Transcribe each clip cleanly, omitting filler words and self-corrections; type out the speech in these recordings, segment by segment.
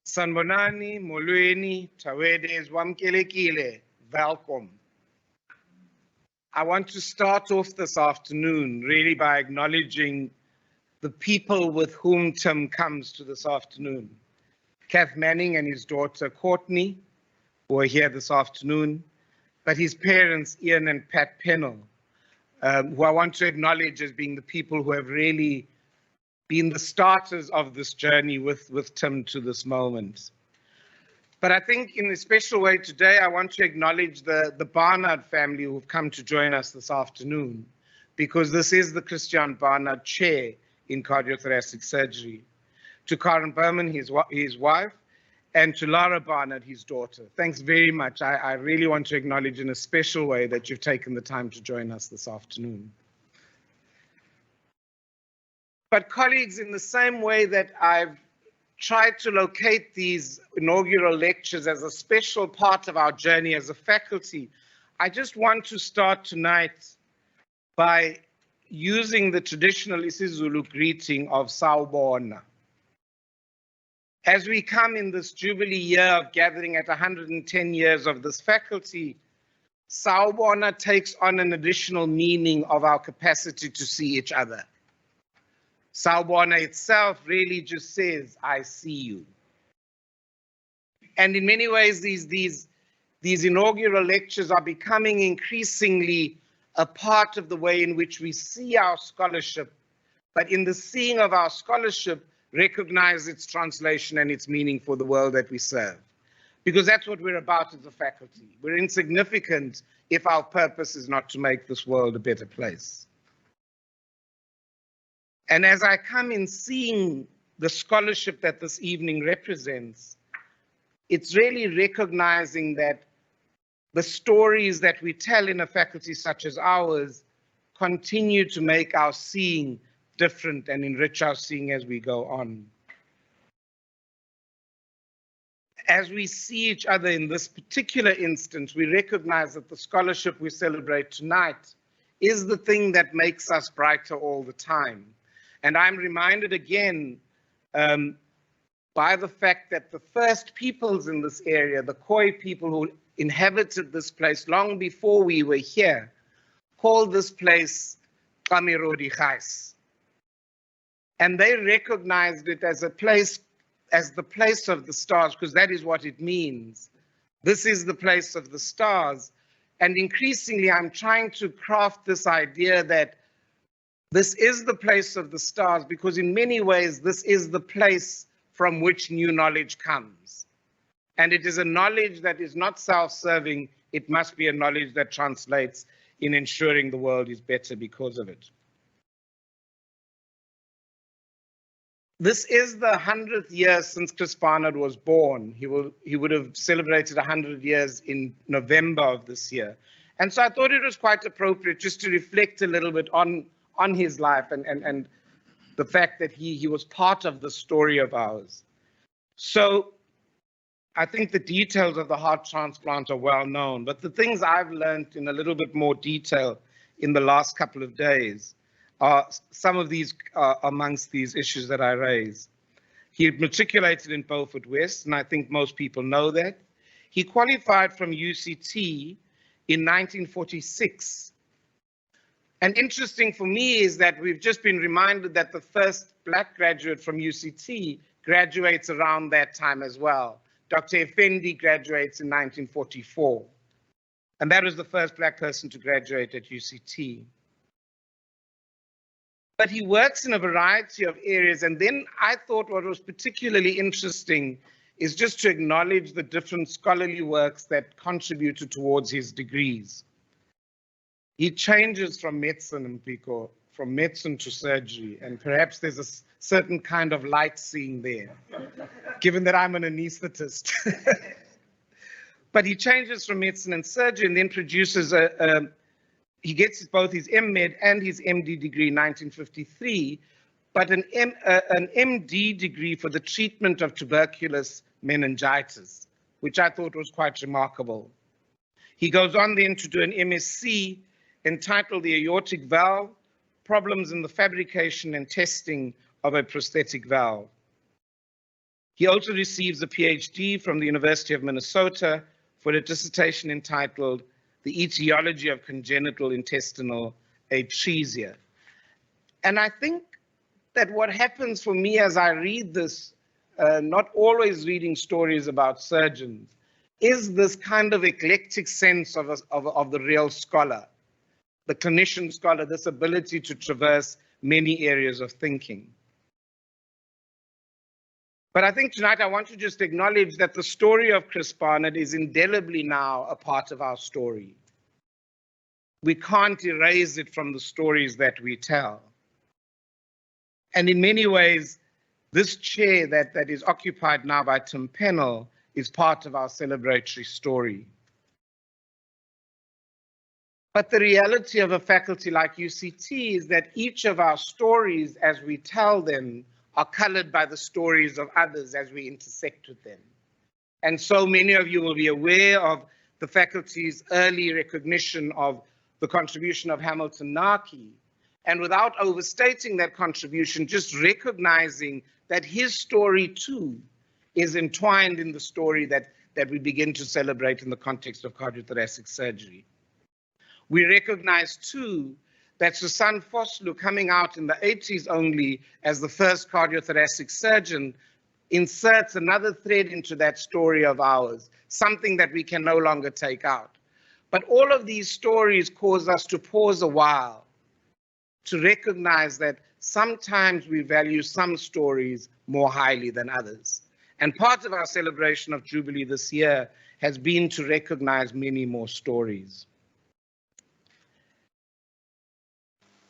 Sanbonani, Molweni, Tawedes, Wamkelekile, welcome. I want to start off this afternoon really by acknowledging the people with whom Tim comes to this afternoon. Kath Manning and his daughter Courtney, who are here this afternoon, but his parents, Ian and Pat Pennel, who I want to acknowledge as being the people who have really been the starters of this journey with Tim to this moment. But I think in a special way today, I want to acknowledge the Barnard family who've come to join us this afternoon, because this is the Christian Barnard Chair in Cardiothoracic Surgery. To Karen Berman, his wife, and to Lara Barnard, his daughter. Thanks very much. I really want to acknowledge in a special way that you've taken the time to join us this afternoon. But colleagues, in the same way that I've tried to locate these inaugural lectures as a special part of our journey as a faculty, I just want to start tonight by using the traditional isiZulu greeting of Sawubona. As we come in this Jubilee year of gathering at 110 years of this faculty, Sawubona takes on an additional meaning of our capacity to see each other. Sawubona itself really just says, I see you. And in many ways, these inaugural lectures are becoming increasingly a part of the way in which we see our scholarship, but in the seeing of our scholarship, recognize its translation and its meaning for the world that we serve. Because that's what we're about as a faculty. We're insignificant if our purpose is not to make this world a better place. And as I come in seeing the scholarship that this evening represents, it's really recognizing that the stories that we tell in a faculty such as ours continue to make our seeing different and enrich our seeing as we go on. As we see each other in this particular instance, we recognize that the scholarship we celebrate tonight is the thing that makes us brighter all the time. And I'm reminded again by the fact that the first peoples in this area, the Khoi people who inhabited this place long before we were here, called this place Kamirodi Khais. And they recognized it as a place, as the place of the stars, because that is what it means. This is the place of the stars. And increasingly, I'm trying to craft this idea that this is the place of the stars, because in many ways, this is the place from which new knowledge comes. And it is a knowledge that is not self-serving. It must be a knowledge that translates in ensuring the world is better because of it. This is the 100th year since Chris Barnard was born. He would have celebrated 100 years in November of this year. And so I thought it was quite appropriate just to reflect a little bit on his life and the fact that he was part of the story of ours. So I think the details of the heart transplant are well known, but the things I've learned in a little bit more detail in the last couple of days are some of these amongst these issues that I raise. He matriculated in Beaufort West, and I think most people know that. He qualified from UCT in 1946. And interesting for me is that we've just been reminded that the first Black graduate from UCT graduates around that time as well. Dr. Effendi graduates in 1944. And that was the first Black person to graduate at UCT. But he works in a variety of areas. And then I thought what was particularly interesting is just to acknowledge the different scholarly works that contributed towards his degrees. He changes from medicine, Mpiko, from medicine to surgery. And perhaps there's a certain kind of light seeing there, given that I'm an anesthetist. But he changes from medicine and surgery and then produces he gets both his M.Med and his M.D. degree in 1953, but an M.D. degree for the treatment of tuberculous meningitis, which I thought was quite remarkable. He goes on then to do an MSc entitled The Aortic Valve, Problems in the Fabrication and Testing of a Prosthetic Valve. He also receives a PhD from the University of Minnesota for a dissertation entitled The Etiology of Congenital Intestinal Atresia. And I think that what happens for me as I read this, not always reading stories about surgeons, is this kind of eclectic sense of the real scholar, the clinician scholar, this ability to traverse many areas of thinking. But I think tonight I want to just acknowledge that the story of Chris Barnard is indelibly now a part of our story. We can't erase it from the stories that we tell. And in many ways, this chair that is occupied now by Tim Pennel is part of our celebratory story. But the reality of a faculty like UCT is that each of our stories, as we tell them, are colored by the stories of others as we intersect with them. And so many of you will be aware of the faculty's early recognition of the contribution of Hamilton Naki. And without overstating that contribution, just recognizing that his story too is entwined in the story that we begin to celebrate in the context of cardiothoracic surgery. We recognize too that Susan Vosloo, coming out in the 80s only as the first cardiothoracic surgeon, inserts another thread into that story of ours, something that we can no longer take out. But all of these stories cause us to pause a while, to recognize that sometimes we value some stories more highly than others. And part of our celebration of Jubilee this year has been to recognize many more stories.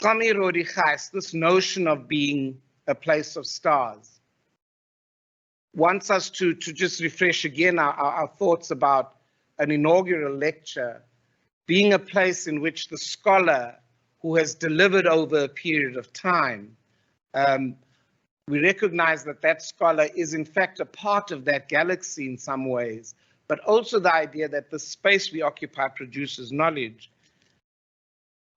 This notion of being a place of stars wants us to just refresh again our thoughts about an inaugural lecture being a place in which the scholar who has delivered over a period of time, we recognize that that scholar is in fact a part of that galaxy in some ways, but also the idea that the space we occupy produces knowledge.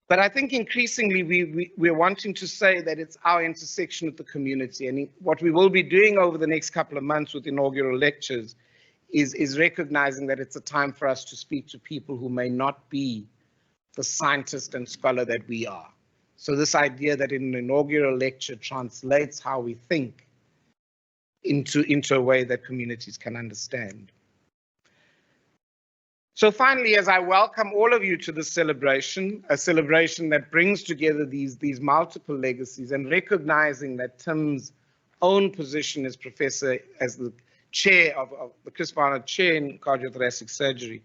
But I think increasingly we're wanting to say that it's our intersection with the community. And what we will be doing over the next couple of months with inaugural lectures is recognizing that it's a time for us to speak to people who may not be the scientist and scholar that we are. So this idea that an inaugural lecture translates how we think into a way that communities can understand. So finally, as I welcome all of you to this celebration, a celebration that brings together these multiple legacies, and recognizing that Tim's own position as professor, as the chair of the Chris Barnard Chair in Cardiothoracic Surgery,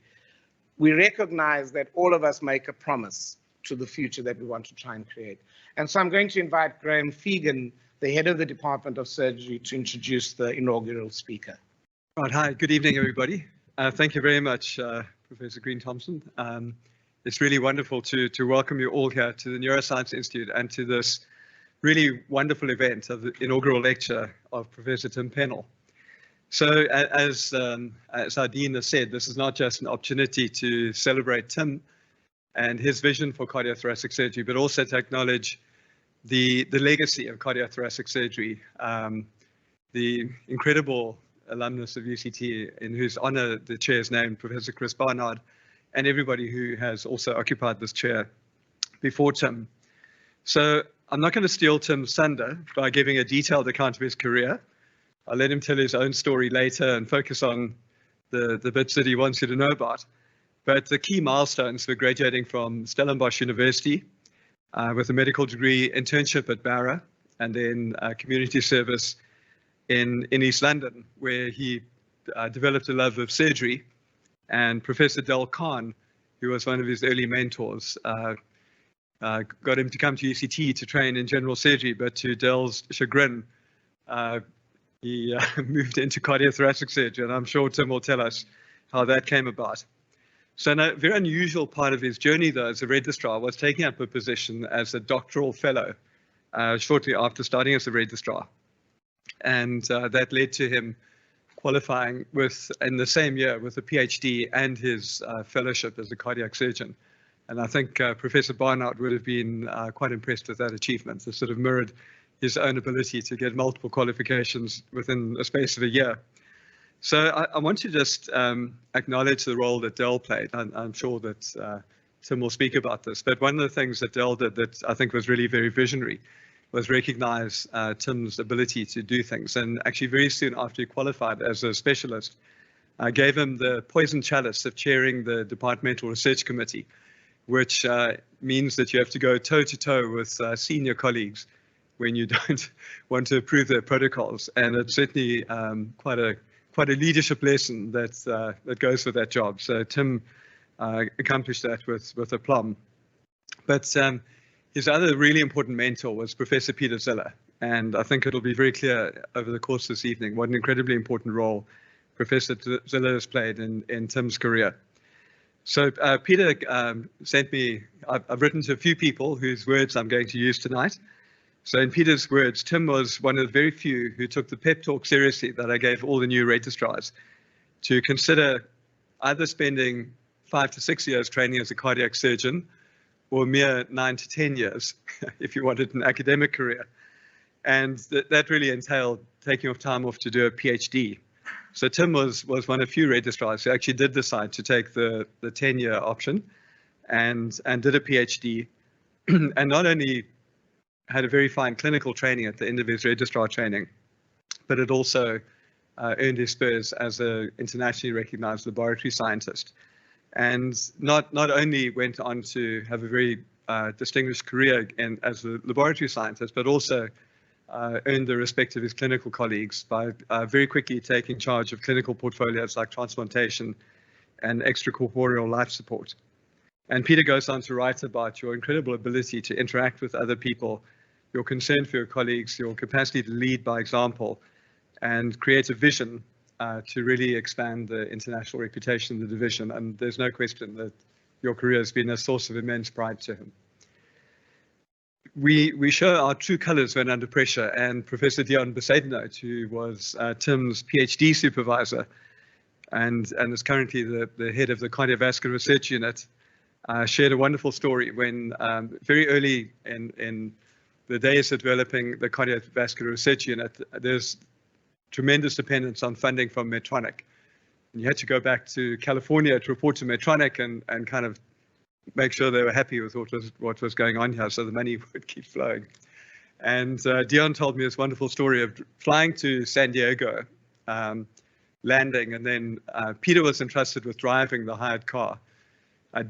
we recognize that all of us make a promise to the future that we want to try and create. And so I'm going to invite Graham Fegan, the head of the Department of Surgery, to introduce the inaugural speaker. Right, hi, good evening, everybody. Thank you very much, Professor Green Thompson. It's really wonderful to welcome you all here to the Neuroscience Institute and to this really wonderful event of the inaugural lecture of Professor Tim Pennel. So as our Dean has said, this is not just an opportunity to celebrate Tim and his vision for cardiothoracic surgery, but also to acknowledge the legacy of cardiothoracic surgery, the incredible alumnus of UCT in whose honor the chair is named, Professor Chris Barnard, and everybody who has also occupied this chair before Tim. So I'm not going to steal Tim's thunder by giving a detailed account of his career. I'll let him tell his own story later and focus on the bits that he wants you to know about. But the key milestones were graduating from Stellenbosch University with a medical degree, internship at Barra, and then community service in East London, where he developed a love of surgery. And Professor Del Khan, who was one of his early mentors, got him to come to UCT to train in general surgery, but to Del's chagrin, he moved into cardiothoracic surgery, and I'm sure Tim will tell us how that came about. So a very unusual part of his journey, though, as a registrar, was taking up a position as a doctoral fellow shortly after starting as a registrar. And that led to him qualifying in the same year with a PhD and his fellowship as a cardiac surgeon. And I think Professor Barnard would have been quite impressed with that achievement. It sort of mirrored his own ability to get multiple qualifications within a space of a year. So I want to just acknowledge the role that Dell played. I'm sure that Tim will speak about this, but one of the things that Dell did that I think was really very visionary was recognize Tim's ability to do things. And actually very soon after he qualified as a specialist, I gave him the poison chalice of chairing the departmental research committee, which means that you have to go toe-to-toe with senior colleagues when you don't want to approve their protocols. And it's certainly quite a leadership lesson that goes with that job. So Tim accomplished that with aplomb. But his other really important mentor was Professor Peter Ziller. And I think it'll be very clear over the course of this evening what an incredibly important role Professor Ziller has played in Tim's career. So Peter sent me, I've written to a few people whose words I'm going to use tonight. So in Peter's words, Tim was one of the very few who took the pep talk seriously that I gave all the new registrars to consider either spending 5 to 6 years training as a cardiac surgeon or mere 9 to 10 years if you wanted an academic career. And that really entailed taking off time off to do a PhD. So Tim was one of few registrars who actually did decide to take the 10-year option and did a PhD, and not only had a very fine clinical training at the end of his registrar training, but it also earned his spurs as an internationally recognized laboratory scientist. And not only went on to have a very distinguished career as a laboratory scientist, but also earned the respect of his clinical colleagues by very quickly taking charge of clinical portfolios like transplantation and extracorporeal life support. And Peter goes on to write about your incredible ability to interact with other people, your concern for your colleagues, your capacity to lead by example, and create a vision to really expand the international reputation of the division. And there's no question that your career has been a source of immense pride to him. We show our true colors when under pressure, and Professor Dion Besaidenout, who was Tim's PhD supervisor and is currently the head of the cardiovascular research unit, shared a wonderful story when very early in the days of developing the cardiovascular research unit, there's tremendous dependence on funding from Medtronic. And you had to go back to California to report to Medtronic and kind of make sure they were happy with what was going on here so the money would keep flowing. And Dion told me this wonderful story of flying to San Diego, landing, and then Peter was entrusted with driving the hired car.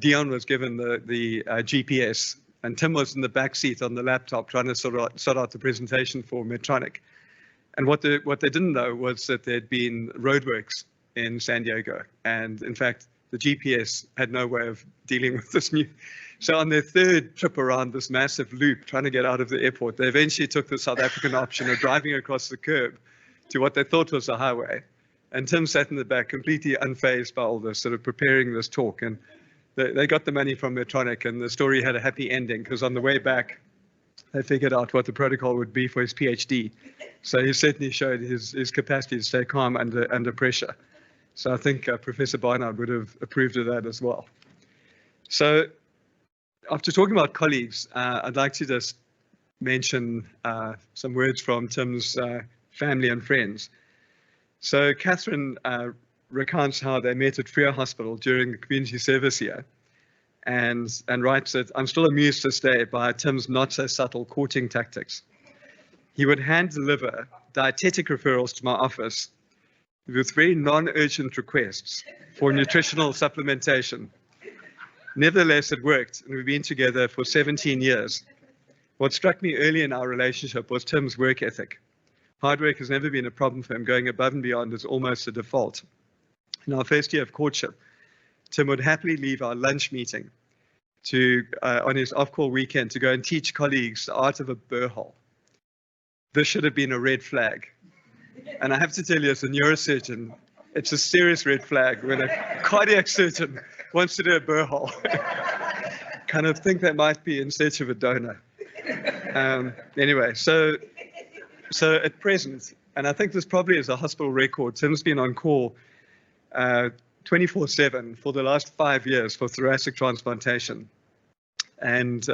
Dion was given the GPS, and Tim was in the back seat on the laptop trying to sort out the presentation for Medtronic. And what they didn't know was that there'd been roadworks in San Diego, and in fact, the GPS had no way of dealing with this new. So on their third trip around this massive loop, trying to get out of the airport, they eventually took the South African option of driving across the curb to what they thought was a highway. And Tim sat in the back, completely unfazed by all this, sort of preparing this talk. And they got the money from Medtronic, and the story had a happy ending because on the way back, they figured out what the protocol would be for his PhD. So he certainly showed his capacity to stay calm under pressure. So I think Professor Barnard would have approved of that as well. So after talking about colleagues, I'd like to just mention some words from Tim's family and friends. So Catherine recounts how they met at Freer Hospital during the community service year and writes that, "I'm still amused to this day by Tim's not so subtle courting tactics. He would hand deliver dietetic referrals to my office with very non-urgent requests for nutritional supplementation. Nevertheless, it worked, and we've been together for 17 years. What struck me early in our relationship was Tim's work ethic. Hard work has never been a problem for him. Going above and beyond is almost a default. In our first year of courtship, Tim would happily leave our lunch meeting on his off-call weekend to go and teach colleagues the art of a burr hole. This should have been a red flag. And I have to tell you, as a neurosurgeon, it's a serious red flag when a cardiac surgeon wants to do a burr hole. Kind of think they might be in search of a donor. Anyway, so at present, and I think this probably is a hospital record, Tim's been on call 24/7 for the last 5 years for thoracic transplantation. And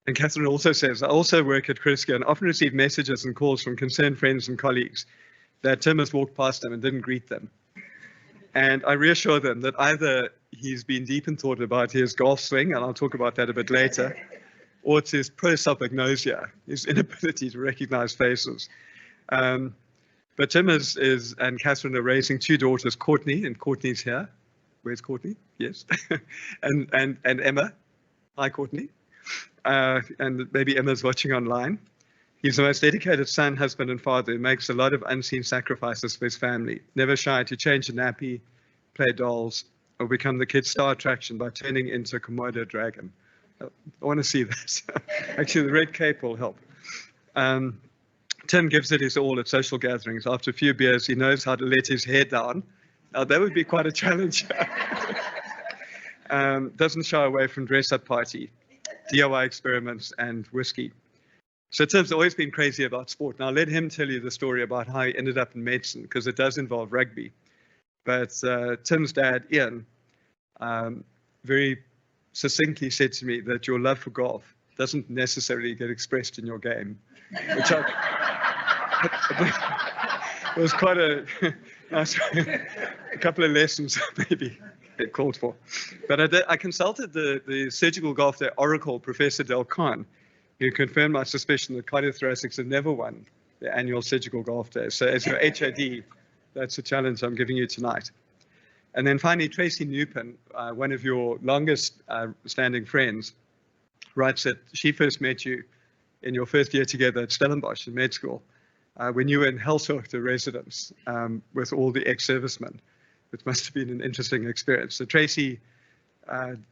And Catherine also says, I also work at Critica and often receive messages and calls from concerned friends and colleagues that Tim has walked past them and didn't greet them. And I reassure them that either he's been deep in thought about his golf swing, and I'll talk about that a bit later, or it's his prosopagnosia, his inability to recognize faces. But Tim and Catherine are raising two daughters, Courtney, and Courtney's here. Where's Courtney? Yes. and Emma. Hi, Courtney. And maybe Emma's watching online. He's the most dedicated son, husband, and father who makes a lot of unseen sacrifices for his family. Never shy to change a nappy, play dolls, or become the kid's star attraction by turning into a Komodo dragon. I want to see that. Actually, the red cape will help. Tim gives it his all at social gatherings. After a few beers, he knows how to let his hair down. Now, that would be quite a challenge. Doesn't shy away from dress-up party, DIY experiments, and whiskey. So Tim's always been crazy about sport. Now, let him tell you the story about how he ended up in medicine, because it does involve rugby. But Tim's dad, Ian, very succinctly said to me that your love for golf doesn't necessarily get expressed in your game, which was quite a nice, a couple of lessons maybe it called for. But I consulted the surgical golf day oracle, Professor Del Khan, who confirmed my suspicion that cardiothoracics have never won the annual surgical golf day. So as your HID, that's a challenge I'm giving you tonight. And then finally, Tracy Newpin, one of your longest standing friends, writes that she first met you in your first year together at Stellenbosch in med school, when you were in Helshoogte residence with all the ex-servicemen, which must have been an interesting experience. So Tracy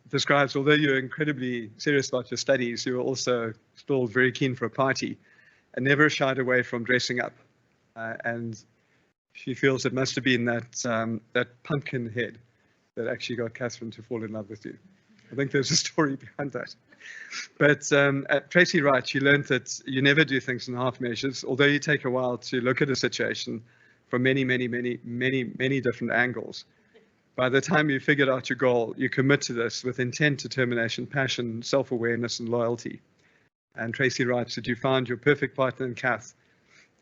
describes, although you're incredibly serious about your studies, you were also still very keen for a party and never shied away from dressing up. And she feels it must have been that pumpkin head that actually got Catherine to fall in love with you. I think there's a story behind that. But Tracy writes, she learned that you never do things in half measures, although you take a while to look at a situation from many different angles. By the time you figured out your goal, you commit to this with intent, determination, passion, self-awareness, and loyalty. And Tracy writes that you found your perfect partner in Kath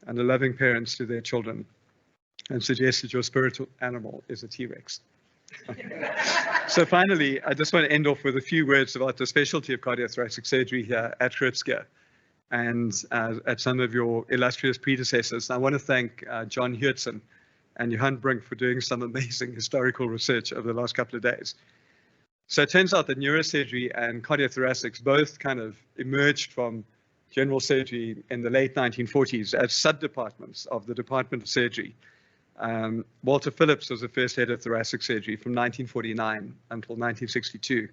and a loving parents to their children, and suggests that your spiritual animal is a T-Rex. So finally, I just want to end off with a few words about the specialty of cardiothoracic surgery here at Rutsker and at some of your illustrious predecessors. And I want to thank John Hurtson and Johan Brink for doing some amazing historical research over the last couple of days. So it turns out that neurosurgery and cardiothoracics both kind of emerged from general surgery in the late 1940s as sub-departments of the Department of Surgery. Walter Phillips was the first head of thoracic surgery from 1949 until 1962.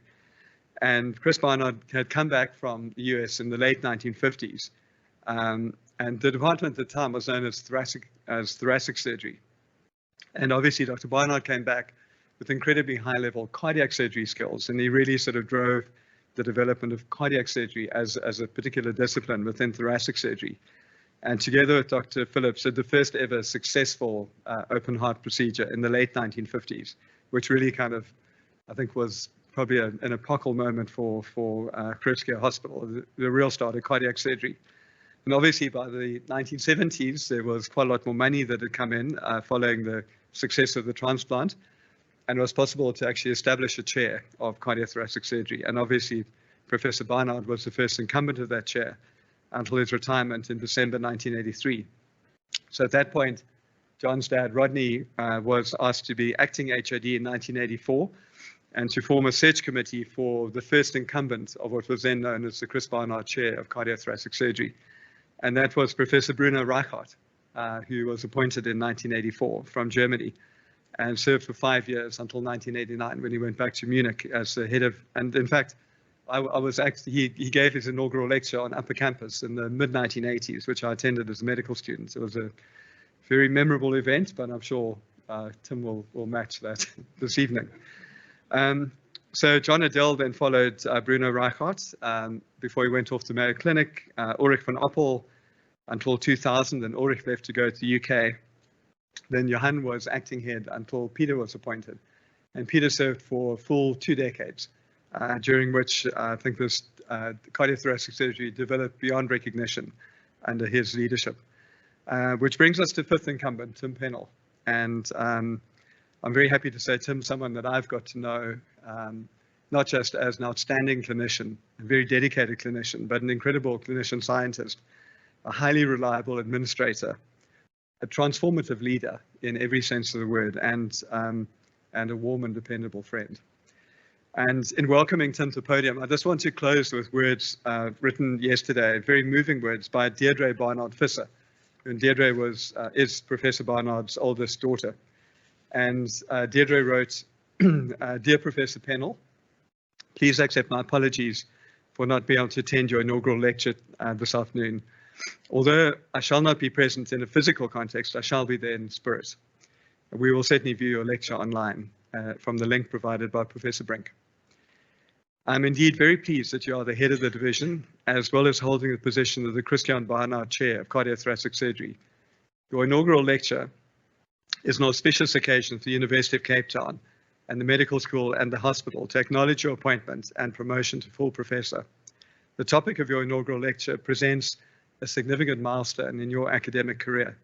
And Chris Barnard had come back from the US in the late 1950s. And the department at the time was known as thoracic surgery. And obviously, Dr. Barnard came back with incredibly high-level cardiac surgery skills, and he really sort of drove the development of cardiac surgery as a particular discipline within thoracic surgery. And together with Dr. Phillips, did the first ever successful open heart procedure in the late 1950s, which really kind of, I think, was probably an epochal moment for Critical Care Hospital, the real start of cardiac surgery. And obviously by the 1970s, there was quite a lot more money that had come in following the success of the transplant, and it was possible to actually establish a chair of cardiothoracic surgery. And obviously, Professor Barnard was the first incumbent of that chair until his retirement in December 1983. So at that point, John's dad, Rodney, was asked to be acting HOD in 1984 and to form a search committee for the first incumbent of what was then known as the Chris Barnard Chair of Cardiothoracic Surgery. And that was Professor Bruno Reichhardt, who was appointed in 1984 from Germany and served for 5 years until 1989 when he went back to Munich as the head of, and in fact, I was actually, he gave his inaugural lecture on Upper Campus in the mid-1980s, which I attended as a medical student. It was a very memorable event, but I'm sure Tim will match that this evening. So John Adele then followed Bruno Reichhardt before he went off to Mayo Clinic, Ulrich van Oppel until 2000, and Ulrich left to go to the UK. Then Johan was acting head until Peter was appointed. And Peter served for a full 2 decades, during which I think there's cardiothoracic surgery developed beyond recognition under his leadership. Which brings us to fifth incumbent, Tim Pennel. And I'm very happy to say Tim's someone that I've got to know, not just as an outstanding clinician, a very dedicated clinician, but an incredible clinician scientist, a highly reliable administrator, a transformative leader in every sense of the word, and a warm and dependable friend. And in welcoming Tim to the podium, I just want to close with words written yesterday, very moving words by Deirdre Barnard Visser. And Deirdre is Professor Barnard's oldest daughter. And Deirdre wrote, "Dear Professor Pennel, please accept my apologies for not being able to attend your inaugural lecture this afternoon. Although I shall not be present in a physical context, I shall be there in spirit. We will certainly view your lecture online from the link provided by Professor Brink. I'm indeed very pleased that you are the head of the division, as well as holding the position of the Christian Barnard Chair of Cardiothoracic Surgery. Your inaugural lecture is an auspicious occasion for the University of Cape Town and the medical school and the hospital to acknowledge your appointment and promotion to full professor. The topic of your inaugural lecture presents a significant milestone in your academic career,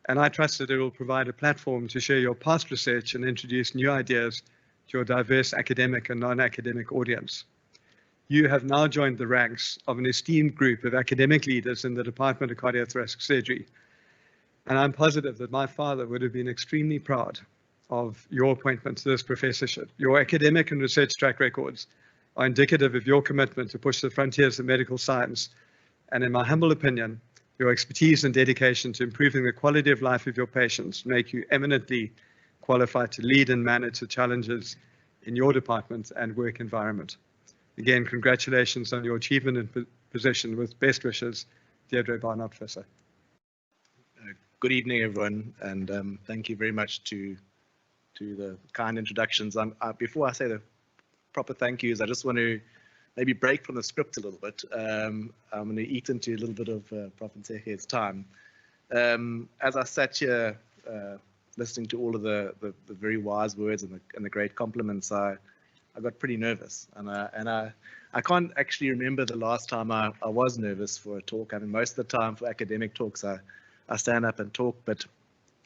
and I trust that it will provide a platform to share your past research and introduce new ideas to your diverse academic and non-academic audience. You have now joined the ranks of an esteemed group of academic leaders in the Department of Cardiothoracic Surgery, and I'm positive that my father would have been extremely proud of your appointment to this professorship. Your academic and research track records are indicative of your commitment to push the frontiers of medical science, and in my humble opinion, your expertise and dedication to improving the quality of life of your patients make you eminently qualified to lead and manage the challenges in your department and work environment. Again, congratulations on your achievement and position. With best wishes, Deirdre Barnard Visser. Good evening, everyone, and thank you very much to the kind introductions. Before I say the proper thank yous, I just want to maybe break from the script a little bit. I'm going to eat into a little bit of Prof. Nteke's time. As I sat here listening to all of the very wise words and the great compliments, I got pretty nervous, and I can't actually remember the last time I was nervous for a talk. I mean, most of the time for academic talks, I stand up and talk, but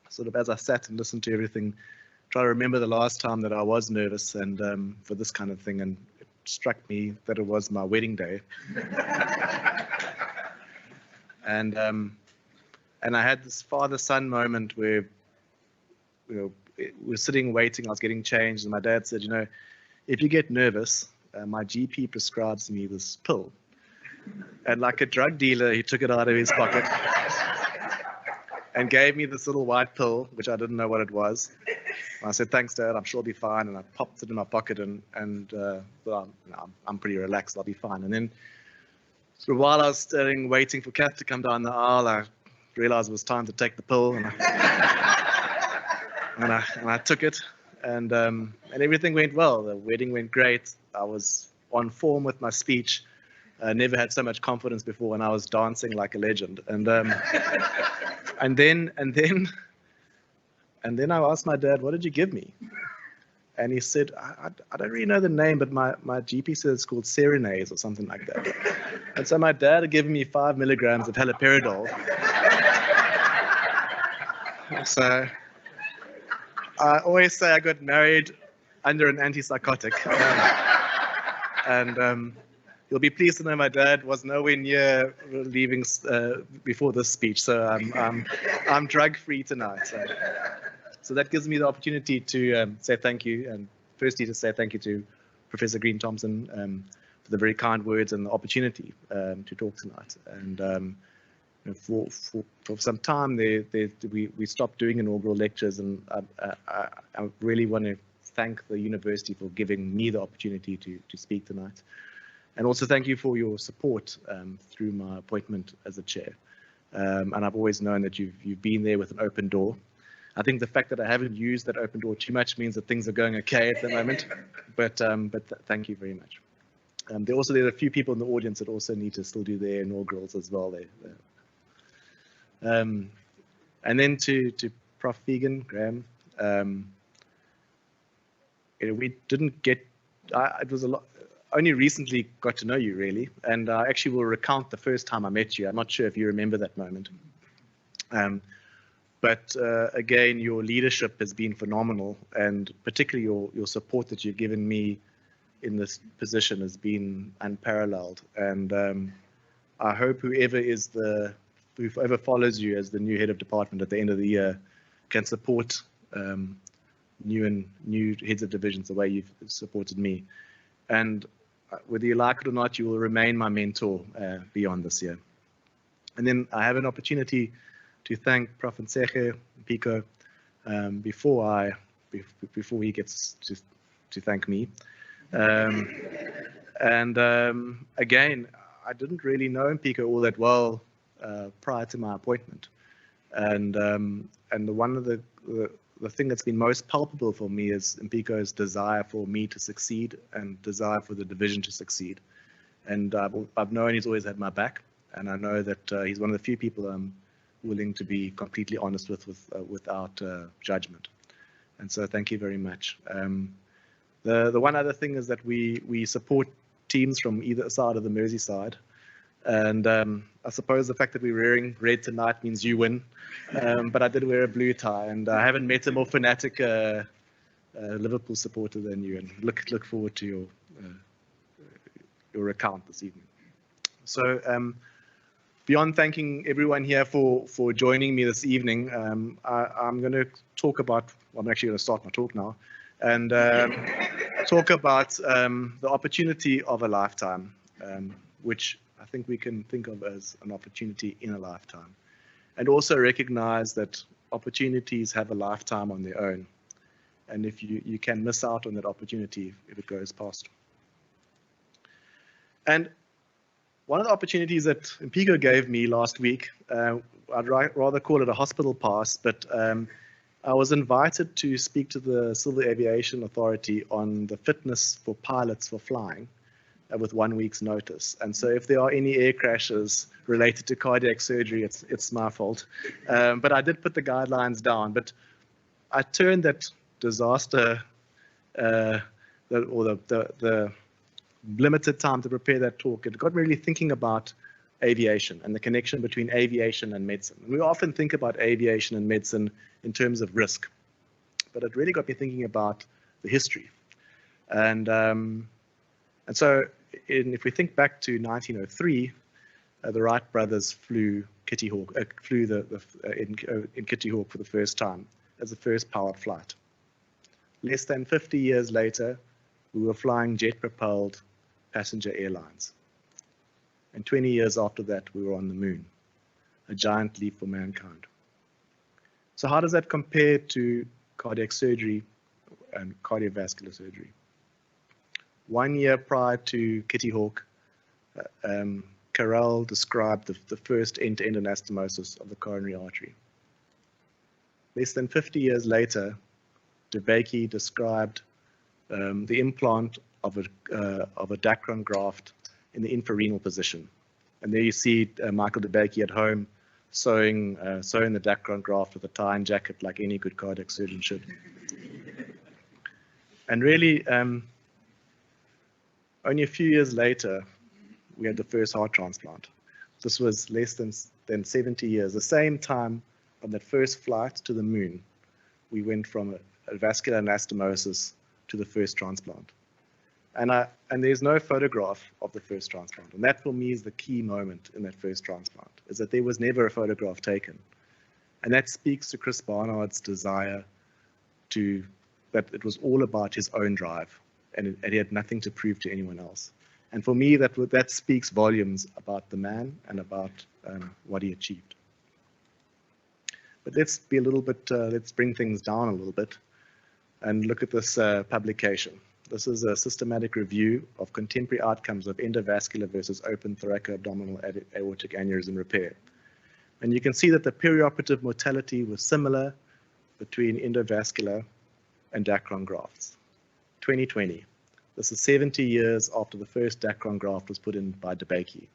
sort of as I sat and listened to everything, try to remember the last time that I was nervous and for this kind of thing, and it struck me that it was my wedding day. and I had this father-son moment where, we were sitting waiting, I was getting changed, and my dad said, if you get nervous, my GP prescribes me this pill. And like a drug dealer, he took it out of his pocket and gave me this little white pill, which I didn't know what it was. And I said, thanks, Dad, I'm sure I'll be fine. And I popped it in my pocket and well, I'm pretty relaxed, I'll be fine. And then so while I was waiting for Kath to come down the aisle, I realized it was time to take the pill, and I took it, and everything went well. The wedding went great. I was on form with my speech. I never had so much confidence before, and I was dancing like a legend. And then I asked my dad, what did you give me? And he said, I don't really know the name, but my GP said it's called Serenase or something like that. And so my dad had given me 5 milligrams of haloperidol. So I always say I got married under an antipsychotic. You'll be pleased to know my dad was nowhere near leaving before this speech, so I'm drug-free tonight. So that gives me the opportunity to say thank you, and firstly to say thank you to Professor Green Thompson for the very kind words and the opportunity to talk tonight. And for some time we stopped doing inaugural lectures, and I really want to thank the university for giving me the opportunity to speak tonight. And also thank you for your support through my appointment as a chair. And I've always known that you've been there with an open door. I think the fact that I haven't used that open door too much means that things are going okay at the moment. But thank you very much. There's a few people in the audience that also need to still do their inaugurals as well. And then to Prof. Vegan, Graham, we didn't get. It was a lot. only recently got to know you, really, and I actually will recount the first time I met you. I'm not sure if you remember that moment. But again, your leadership has been phenomenal, and particularly your support that you've given me in this position has been unparalleled. And I hope whoever follows you as the new head of department at the end of the year can support new heads of divisions the way you've supported me. And whether you like it or not, you will remain my mentor beyond this year. And then I have an opportunity to thank Prof. Pico before he gets to thank me. Again, I didn't really know Pico all that well prior to my appointment, and one of the thing that's been most palpable for me is Pico's desire for me to succeed and desire for the division to succeed. And I've known he's always had my back, and I know that he's one of the few people I'm willing to be completely honest without judgment. And so thank you very much. The one other thing is that we support teams from either side of the Merseyside. And I suppose the fact that we're wearing red tonight means you win. But I did wear a blue tie, and I haven't met a more fanatic Liverpool supporter than you. And look forward to your account this evening. So beyond thanking everyone here for joining me this evening, I'm going to talk about. Well, I'm actually going to start my talk now, and talk about the opportunity of a lifetime, which I think we can think of as an opportunity in a lifetime, and also recognize that opportunities have a lifetime on their own, and if you can miss out on that opportunity if it goes past. And one of the opportunities that Pico gave me last week, I'd rather call it a hospital pass, but I was invited to speak to the Civil Aviation Authority on the fitness for pilots for flying with 1 week's notice. And so if there are any air crashes related to cardiac surgery, it's my fault. But I did put the guidelines down, but I turned that disaster, the limited time to prepare that talk, it got me really thinking about aviation and the connection between aviation and medicine. And we often think about aviation and medicine in terms of risk, but it really got me thinking about the history. And so if we think back to 1903, the Wright brothers flew Kitty Hawk, in Kitty Hawk for the first time as the first powered flight. Less than 50 years later, we were flying jet-propelled passenger airlines. And 20 years after that, we were on the moon, a giant leap for mankind. So how does that compare to cardiac surgery and cardiovascular surgery? 1 year prior to Kitty Hawk, Carrel described the first end-to-end anastomosis of the coronary artery. Less than 50 years later, DeBakey described the implant of a Dacron graft in the infrarenal position. And there you see Michael DeBakey at home sewing the Dacron graft with a tie and jacket like any good cardiac surgeon should. And really, only a few years later, we had the first heart transplant. This was less than 70 years. The same time on that first flight to the moon, we went from a vascular anastomosis to the first transplant. And there's no photograph of the first transplant. And that for me is the key moment in that first transplant, is that there was never a photograph taken. And that speaks to Chris Barnard's desire that it was all about his own drive, and he had nothing to prove to anyone else. And for me, that speaks volumes about the man and about what he achieved. But let's bring things down a little bit and look at this publication. This is a systematic review of contemporary outcomes of endovascular versus open thoracoabdominal aortic aneurysm repair. And you can see that the perioperative mortality was similar between endovascular and Dacron grafts. 2020. This is 70 years after the first Dacron graft was put in by DeBakey.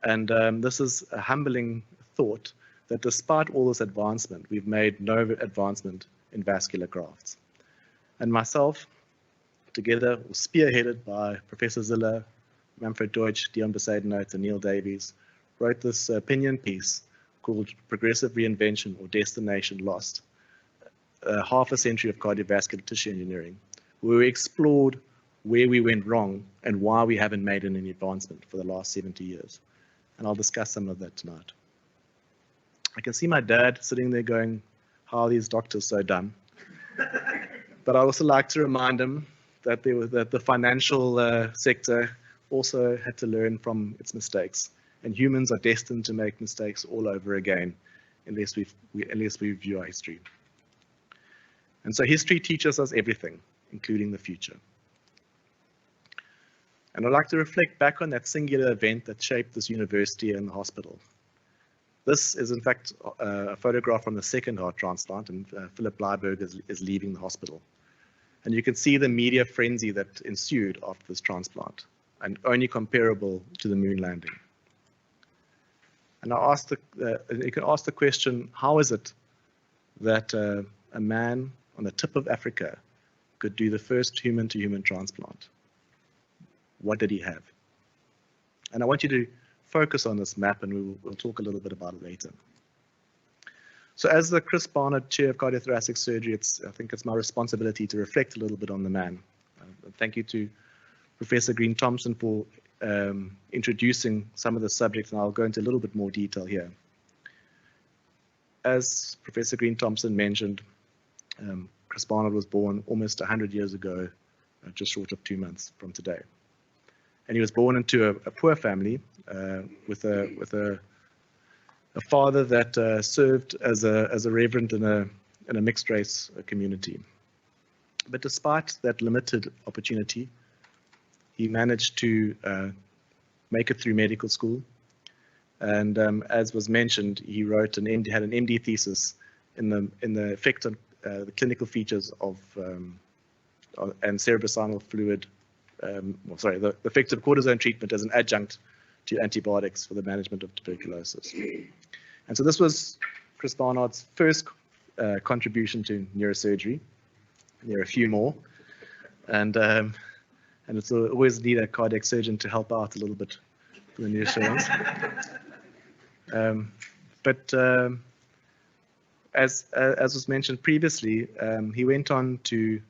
And this is a humbling thought that despite all this advancement, we've made no advancement in vascular grafts. And myself, together or spearheaded by Professor Ziller, Manfred Deutsch, Dion Besaidenote, and Neil Davies, wrote this opinion piece called Progressive Reinvention or Destination Lost, half a century of cardiovascular tissue engineering, where we explored where we went wrong and why we haven't made any advancement for the last 70 years. And I'll discuss some of that tonight. I can see my dad sitting there going, how are these doctors so dumb? But I also like to remind him that the financial sector also had to learn from its mistakes. And humans are destined to make mistakes all over again unless we review our history. And so history teaches us everything, including the future. And I'd like to reflect back on that singular event that shaped this university and the hospital. This is, in fact, a photograph from the second heart transplant, and Philip Bleiberg is leaving the hospital. And you can see the media frenzy that ensued after this transplant, and only comparable to the moon landing. And you can ask the question, how is it that a man on the tip of Africa could do the first human-to-human transplant? What did he have? And I want you to focus on this map, and we'll talk a little bit about it later. So as the Chris Barnard Chair of Cardiothoracic Surgery, I think it's my responsibility to reflect a little bit on the man. Thank you to Professor Green Thompson for introducing some of the subjects, and I'll go into a little bit more detail here. As Professor Green Thompson mentioned, Chris Barnard was born almost 100 years ago, just short of 2 months from today. And he was born into a poor family with a father that served as a reverend in a mixed race community. But despite that limited opportunity, he managed to make it through medical school. And as was mentioned, he had an MD thesis in the effect on the clinical features of and cerebrospinal fluid. The effect of cortisone treatment as an adjunct to antibiotics for the management of tuberculosis. And so this was Chris Barnard's first contribution to neurosurgery. There are a few more, and it's always need a cardiac surgeon to help out a little bit for the neurosurgeons. As was mentioned previously, he went on to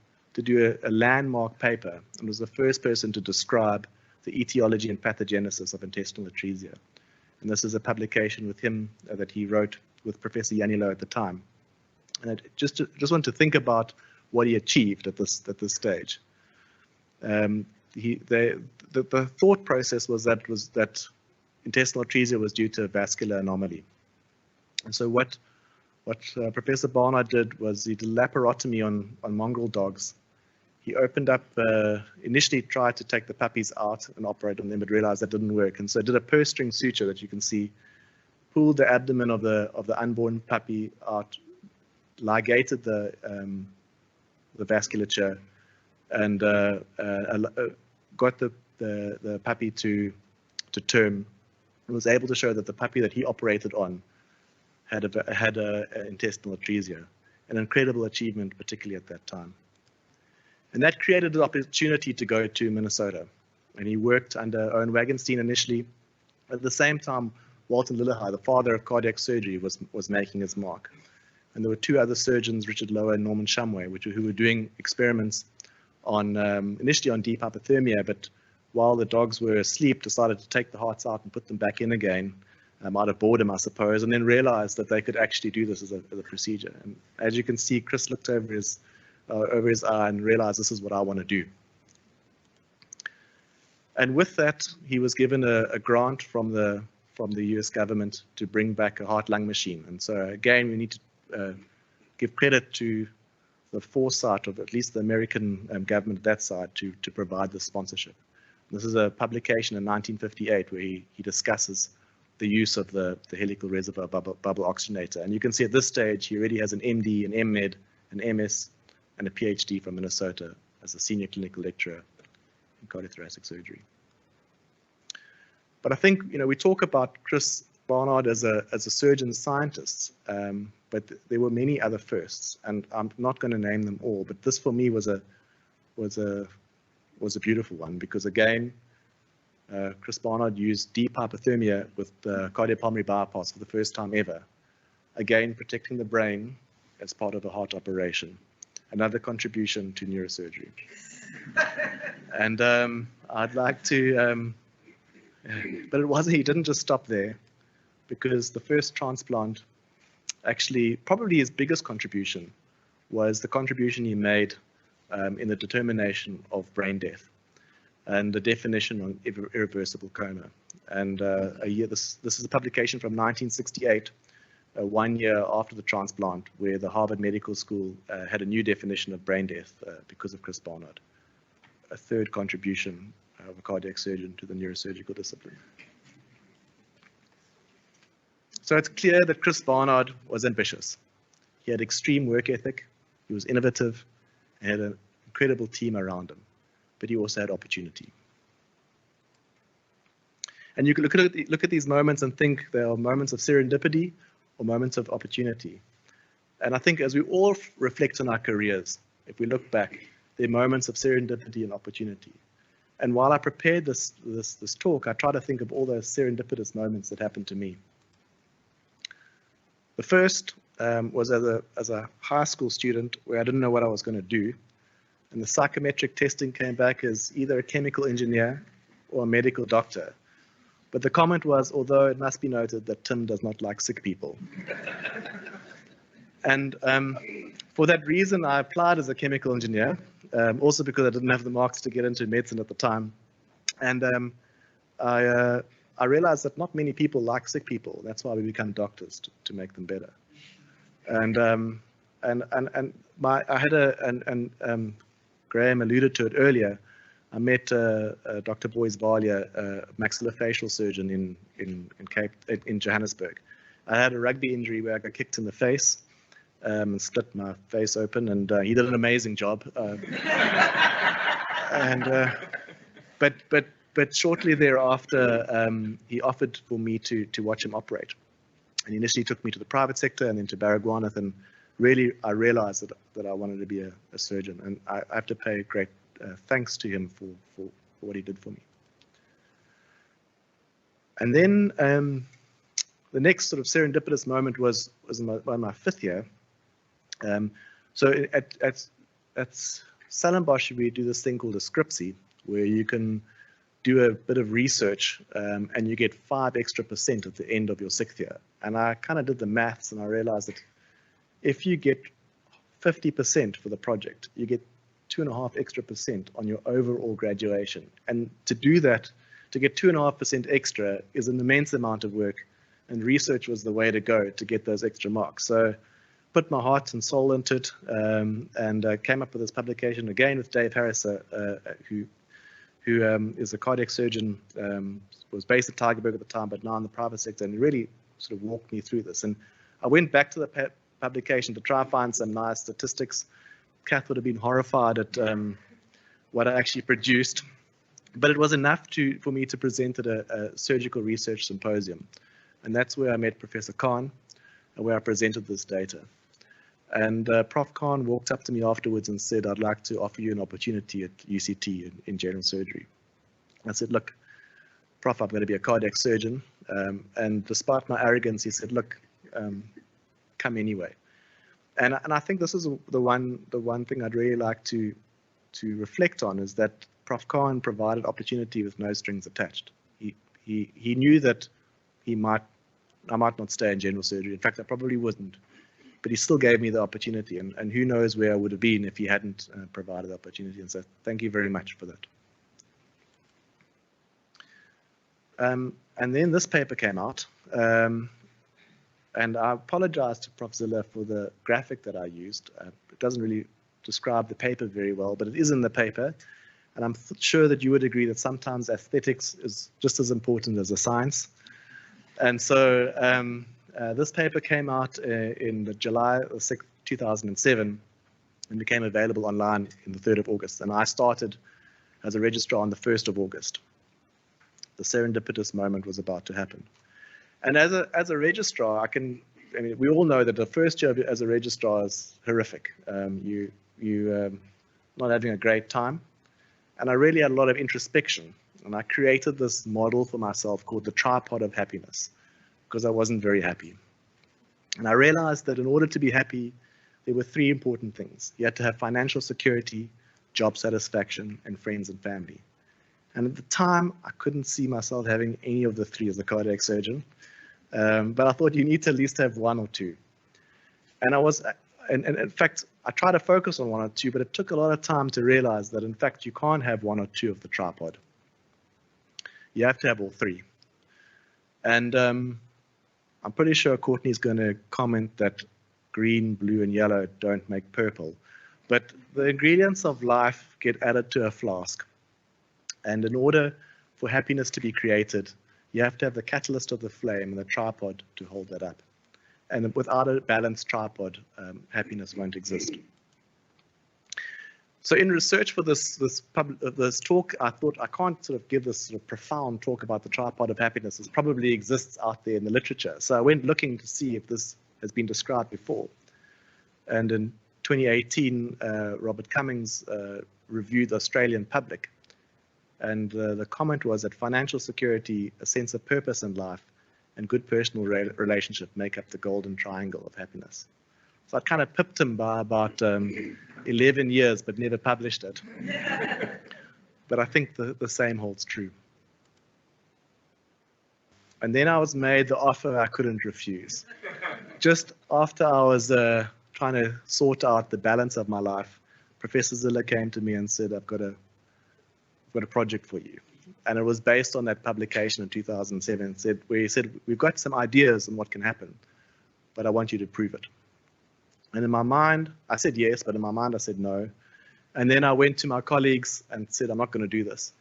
do a landmark paper and was the first person to describe the etiology and pathogenesis of intestinal atresia. And this is a publication with him that he wrote with Professor Janilo at the time. And I just want to think about what he achieved at this stage. The thought process was that intestinal atresia was due to a vascular anomaly. And so what Professor Barnard did was he did laparotomy on mongrel dogs. He opened up, initially tried to take the puppies out and operate on them, but realized that didn't work. And so did a purse string suture that you can see, pulled the abdomen of the unborn puppy out, ligated the vasculature, and got the puppy to term, and was able to show that the puppy that he operated on had a intestinal atresia, an incredible achievement, particularly at that time. And that created an opportunity to go to Minnesota. And he worked under Owen Wagenstein initially. At the same time, Walter Lillehei, the father of cardiac surgery, was making his mark. And there were two other surgeons, Richard Lower and Norman Shumway, who were doing experiments on initially on deep hypothermia, but while the dogs were asleep, decided to take the hearts out and put them back in again, out of boredom, I suppose, and then realized that they could actually do this as a procedure. And as you can see, Chris looked over his eye and realized, this is what I want to do. And with that, he was given a grant from the US government to bring back a heart-lung machine. And so again, we need to give credit to the foresight of at least the American government at that side to provide the sponsorship. This is a publication in 1958 where he discusses the use of the helical reservoir bubble oxygenator. And you can see at this stage, he already has an MD, an MEd, an MS, and a PhD from Minnesota as a senior clinical lecturer in cardiothoracic surgery. But I think, we talk about Chris Barnard as a surgeon scientist, but there were many other firsts, and I'm not going to name them all, but this for me was a was a beautiful one because, again, Chris Barnard used deep hypothermia with cardiopulmonary bypass for the first time ever. Again, protecting the brain as part of a heart operation. Another contribution to neurosurgery. And I'd like to, but it wasn't, he didn't just stop there, because the first transplant, actually, probably his biggest contribution was the contribution he made in the determination of brain death and the definition on irreversible coma. And this is a publication from 1968, 1 year after the transplant, where the Harvard Medical School had a new definition of brain death because of Chris Barnard. A third contribution of a cardiac surgeon to the neurosurgical discipline. So it's clear that Chris Barnard was ambitious. He had extreme work ethic, he was innovative, and had an incredible team around him, but he also had opportunity. And you can look at these moments and think they are moments of serendipity or moments of opportunity. And I think as we all reflect on our careers, if we look back, they're moments of serendipity and opportunity. And while I prepared this talk, I try to think of all those serendipitous moments that happened to me. The first was as a high school student where I didn't know what I was going to do. And the psychometric testing came back as either a chemical engineer or a medical doctor. But the comment was, although it must be noted that Tim does not like sick people. And for that reason, I applied as a chemical engineer, also because I didn't have the marks to get into medicine at the time. And I realized that not many people like sick people. That's why we become doctors, to make them better. And I had Graham alluded to it earlier. I met Dr. Boyce Valia, a maxillofacial surgeon in Johannesburg. I had a rugby injury where I got kicked in the face and split my face open, and he did an amazing job. But shortly thereafter, he offered for me to watch him operate. And he initially took me to the private sector and then to Baragwanath, and really I realized that I wanted to be a surgeon, and I have to pay great thanks to him for what he did for me. And then the next sort of serendipitous moment was in my fifth year. So at Stellenbosch, we do this thing called a scriptsy, where you can do a bit of research and you get 5% extra at the end of your sixth year. And I kind of did the maths, and I realized that if you get 50% for the project, you get 2.5% extra on your overall graduation. And to do that, to get 2.5% extra is an immense amount of work, and research was the way to go to get those extra marks. So put my heart and soul into it, and came up with this publication again with Dave Harris, who is a cardiac surgeon, was based at Tygerberg at the time, but now in the private sector, and he really sort of walked me through this. And I went back to the publication to try and find some nice statistics. Kath would have been horrified at what I actually produced, but it was enough for me to present at a surgical research symposium. And that's where I met Professor Khan, and where I presented this data. And Prof. Khan walked up to me afterwards and said, "I'd like to offer you an opportunity at UCT in general surgery." I said, "Look, Prof, I'm going to be a cardiac surgeon." And despite my arrogance, he said, "Look, come anyway." And I think this is the one thing I'd really like to reflect on, is that Prof. Khan provided opportunity with no strings attached. He knew that I might not stay in general surgery. In fact, I probably wouldn't. But he still gave me the opportunity, and who knows where I would have been if he hadn't provided the opportunity. And so thank you very much for that. And then this paper came out, and I apologize to Prof. Ziller for the graphic that I used. It doesn't really describe the paper very well, but it is in the paper. And I'm sure that you would agree that sometimes aesthetics is just as important as the science. And so this paper came out in July 6, 2007, and became available online in the 3rd of August. And I started as a registrar on the 1st of August. The serendipitous moment was about to happen. And as a registrar, we all know that the first year as a registrar is horrific. You're not having a great time. And I really had a lot of introspection. And I created this model for myself called the tripod of happiness, because I wasn't very happy. And I realized that in order to be happy, there were three important things. You had to have financial security, job satisfaction, and friends and family. And at the time, I couldn't see myself having any of the three as a cardiac surgeon. But I thought you need to at least have one or two. And in fact, I tried to focus on one or two, but it took a lot of time to realize that in fact, you can't have one or two of the tripod. You have to have all three. And I'm pretty sure Courtney's going to comment that green, blue, and yellow don't make purple. But the ingredients of life get added to a flask. And in order for happiness to be created, you have to have the catalyst of the flame and the tripod to hold that up. And without a balanced tripod, happiness won't exist. So in research for this talk, I thought I can't sort of give this sort of profound talk about the tripod of happiness. It probably exists out there in the literature. So I went looking to see if this has been described before. And in 2018, Robert Cummings reviewed the Australian Public. And the comment was that financial security, a sense of purpose in life, and good personal relationship make up the golden triangle of happiness. So I kind of pipped him by about 11 years, but never published it. But I think the same holds true. And then I was made the offer I couldn't refuse. Just after I was trying to sort out the balance of my life, Professor Ziller came to me and said, I've got a project for you. And it was based on that publication in 2007, where he said, we've got some ideas on what can happen, but I want you to prove it. And in my mind, I said yes, but in my mind I said no. And then I went to my colleagues and said, I'm not going to do this.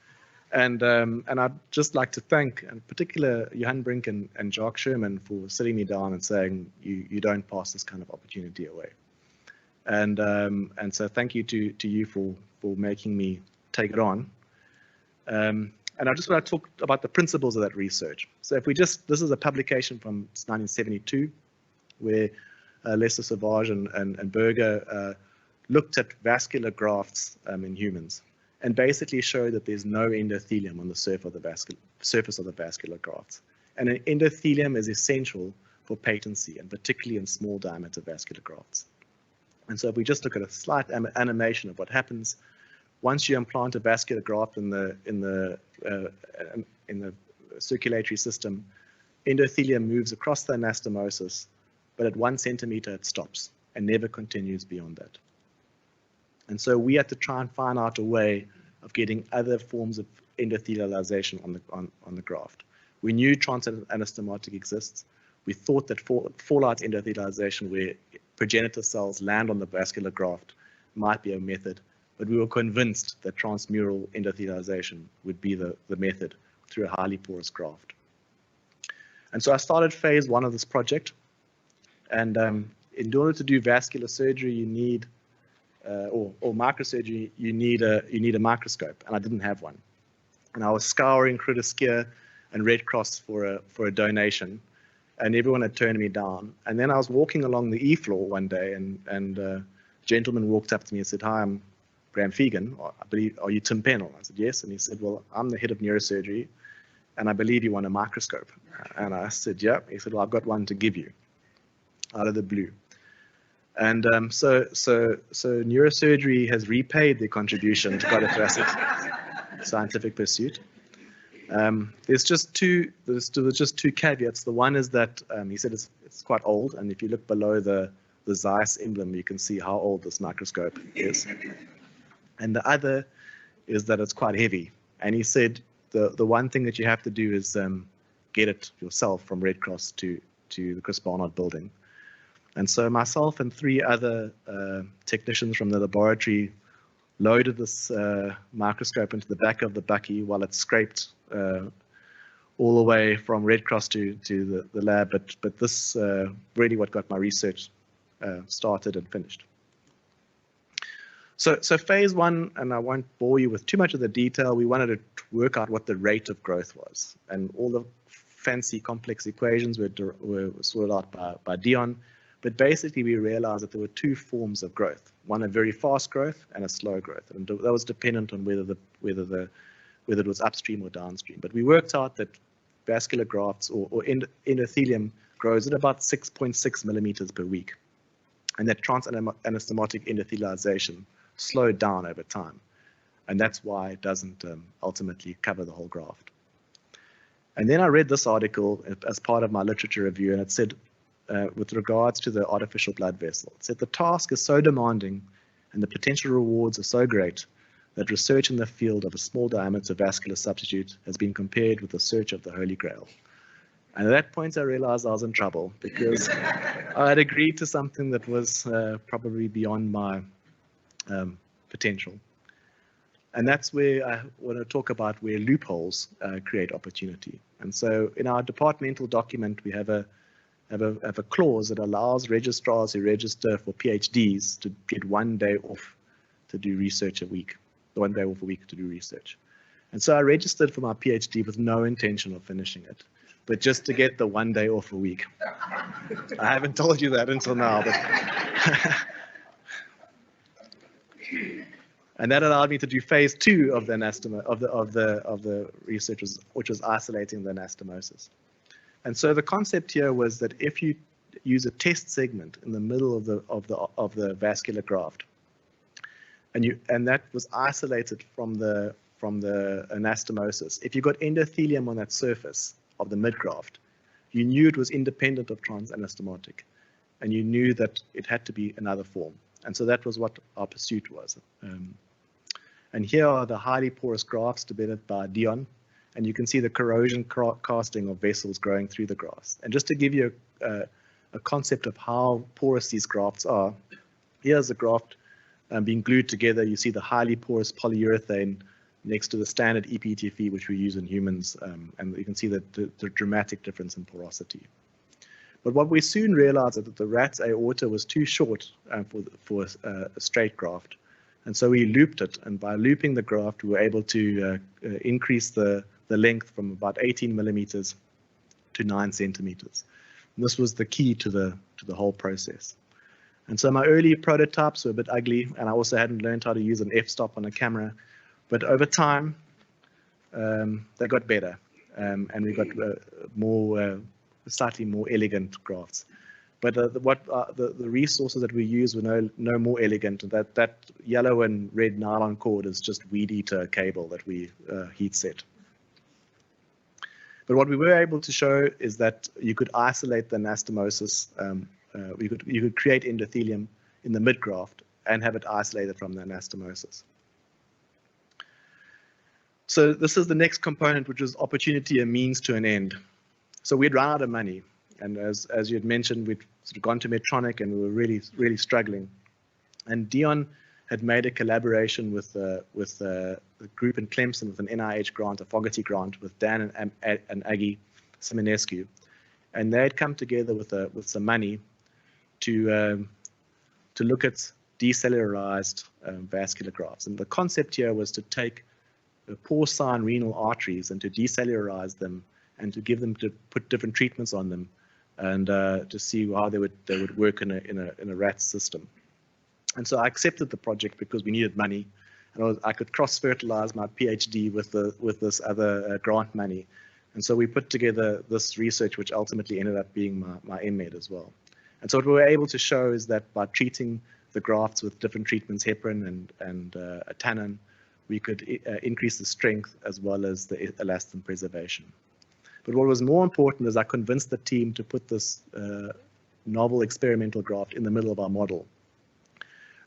And I'd just like to thank, in particular, Johan Brink and Jacques Sherman for sitting me down and saying, you don't pass this kind of opportunity away. And so thank you to you for making me take it on. And I just want to talk about the principles of that research. So if this is a publication from 1972, where Lester Sauvage and Berger looked at vascular grafts in humans, and basically showed that there's no endothelium on the surface of the vascular grafts. And an endothelium is essential for patency, and particularly in small diameter vascular grafts. And so if we just look at a slight animation of what happens once you implant a vascular graft in the circulatory system, endothelium moves across the anastomosis, but at 1 centimeter it stops and never continues beyond that. And so we had to try and find out a way of getting other forms of endothelialization on the graft. We knew transanastomotic exists. We thought that fallout endothelialization, where progenitor cells land on the vascular graft, might be a method. But we were convinced that transmural endothelialization would be the method through a highly porous graft. And so I started phase 1 of this project. And in order to do vascular surgery, you need, or microsurgery, you need a microscope, and I didn't have one. And I was scouring Critiskia and Red Cross for a donation, and everyone had turned me down. And then I was walking along the E floor one day, and a gentleman walked up to me and said, "Hi, I'm Graham Fegan, I believe, are you Tim Pennel?" I said, "Yes." And he said, "Well, I'm the head of neurosurgery, and I believe you want a microscope." And I said, "Yeah." He said, "Well, I've got one to give you," out of the blue. And so neurosurgery has repaid their contribution to cardiothoracic scientific pursuit. There's just two caveats. The one is that he said it's quite old, and if you look below the Zeiss emblem, you can see how old this microscope is. And the other is that it's quite heavy. And he said the one thing that you have to do is get it yourself from Red Cross to the Chris Barnard building. And so myself and 3 other technicians from the laboratory loaded this microscope into the back of the bucky while it scraped all the way from Red Cross to the lab. But this really what got my research started and finished. So phase 1, and I won't bore you with too much of the detail, we wanted to work out what the rate of growth was. And all the fancy complex equations were sorted out by Dion. But basically, we realized that there were two forms of growth: one a very fast growth and a slow growth, and that was dependent on whether it was upstream or downstream. But we worked out that vascular grafts or endothelium grows at about 6.6 millimeters per week, and that transanastomotic endothelialization slowed down over time, and that's why it doesn't ultimately cover the whole graft. And then I read this article as part of my literature review, and it said, with regards to the artificial blood vessel, it said the task is so demanding and the potential rewards are so great that research in the field of a small diameter vascular substitute has been compared with the search of the Holy Grail. And at that point, I realized I was in trouble because I had agreed to something that was probably beyond my potential. And that's where I want to talk about where loopholes create opportunity. And so in our departmental document, we have a clause that allows registrars who register for PhDs to get 1 day off to do research a week, 1 day off a week to do research. And so I registered for my PhD with no intention of finishing it, but just to get the 1 day off a week. I haven't told you that until now, but and that allowed me to do phase 2 of the of the research, which was isolating the anastomosis. And so the concept here was that if you use a test segment in the middle of the vascular graft, and that was isolated from the anastomosis, if you got endothelium on that surface of the midgraft, you knew it was independent of transanastomotic, and you knew that it had to be another form. And so that was what our pursuit was. And here are the highly porous grafts developed by Dion, and you can see the corrosion casting of vessels growing through the grafts. And just to give you a concept of how porous these grafts are, here's the graft being glued together. You see the highly porous polyurethane next to the standard EPTFE, which we use in humans, and you can see the dramatic difference in porosity. But what we soon realized is that the rat's aorta was too short for a straight graft. And so we looped it, and by looping the graft, we were able to increase the length from about 18 millimeters to 9 centimeters. And this was the key to the whole process. And so my early prototypes were a bit ugly, and I also hadn't learned how to use an f-stop on a camera. But over time, they got better, and we got slightly more elegant grafts. But the resources that we use were no more elegant. That yellow and red nylon cord is just weed eater cable that we heat set. But what we were able to show is that you could isolate the anastomosis. You could create endothelium in the midgraft and have it isolated from the anastomosis. So this is the next component, which is opportunity, a means to an end. So we'd run out of money. And as you had mentioned, we'd sort of gone to Medtronic and we were really struggling. And Dion had made a collaboration with a group in Clemson with an NIH grant, a Fogarty grant, with Dan and Aggie Simonescu. And they had come together with some money to look at decellularized vascular grafts. And the concept here was to take porcine renal arteries and to decellularize them and to put different treatments on them, and to see how they would work in a rat system. And so I accepted the project because we needed money, and I could cross-fertilize my PhD with this other grant money. And so we put together this research, which ultimately ended up being my MMed as well. And so what we were able to show is that by treating the grafts with different treatments, heparin and a tannin, we could increase the strength as well as the elastin preservation. But what was more important is I convinced the team to put this novel experimental graft in the middle of our model.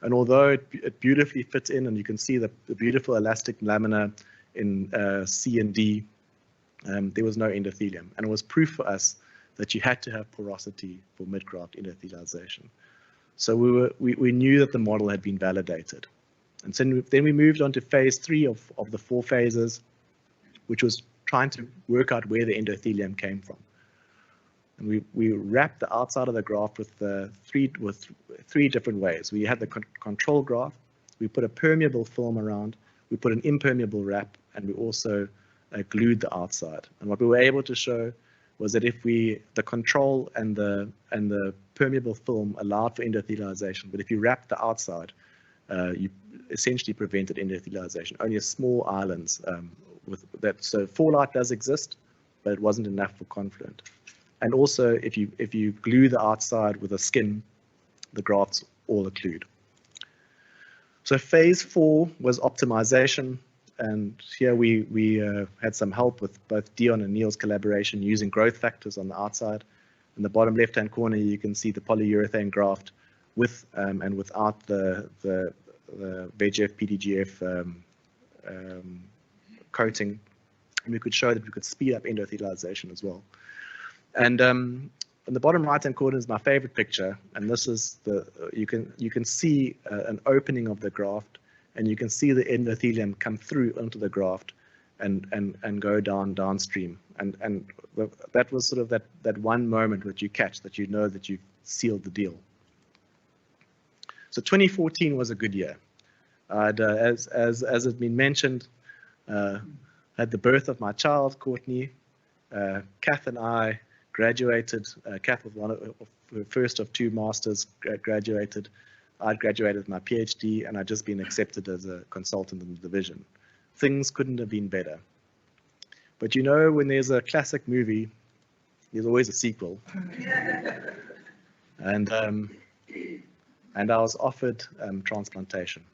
And although it beautifully fits in, and you can see the beautiful elastic lamina in C and D, there was no endothelium. And it was proof for us that you had to have porosity for mid-graft endothelialization. So we knew that the model had been validated. And so then we moved on to phase 3 of the 4 phases, which was trying to work out where the endothelium came from. And we wrapped the outside of the graft with three different ways. We had the control graft, we put a permeable film around, we put an impermeable wrap, and we also glued the outside. And what we were able to show was that if the control and the permeable film allowed for endothelialization, but if you wrapped the outside, you essentially prevented endothelialization. Only a small islands with that. So fallout does exist, but it wasn't enough for confluent. And also, if you glue the outside with a skin, the grafts all occlude. So phase 4 was optimization, and here we had some help with both Dion and Neil's collaboration using growth factors on the outside. In the bottom left-hand corner, you can see the polyurethane graft with and without the VEGF PDGF coating, and we could show that we could speed up endothelialization as well. And in the bottom right-hand corner is my favorite picture, and this is you can see an opening of the graft, and you can see the endothelium come through into the graft and go downstream. And that was sort of that one moment that you catch, that you know that you've sealed the deal. So 2014 was a good year. As has been mentioned, had the birth of my child, Courtney. Kath and I graduated. Kath was one of her first of 2 masters, graduated. I graduated with my PhD, and I'd just been accepted as a consultant in the division. Things couldn't have been better. But you know, when there's a classic movie, there's always a sequel. And I was offered transplantation.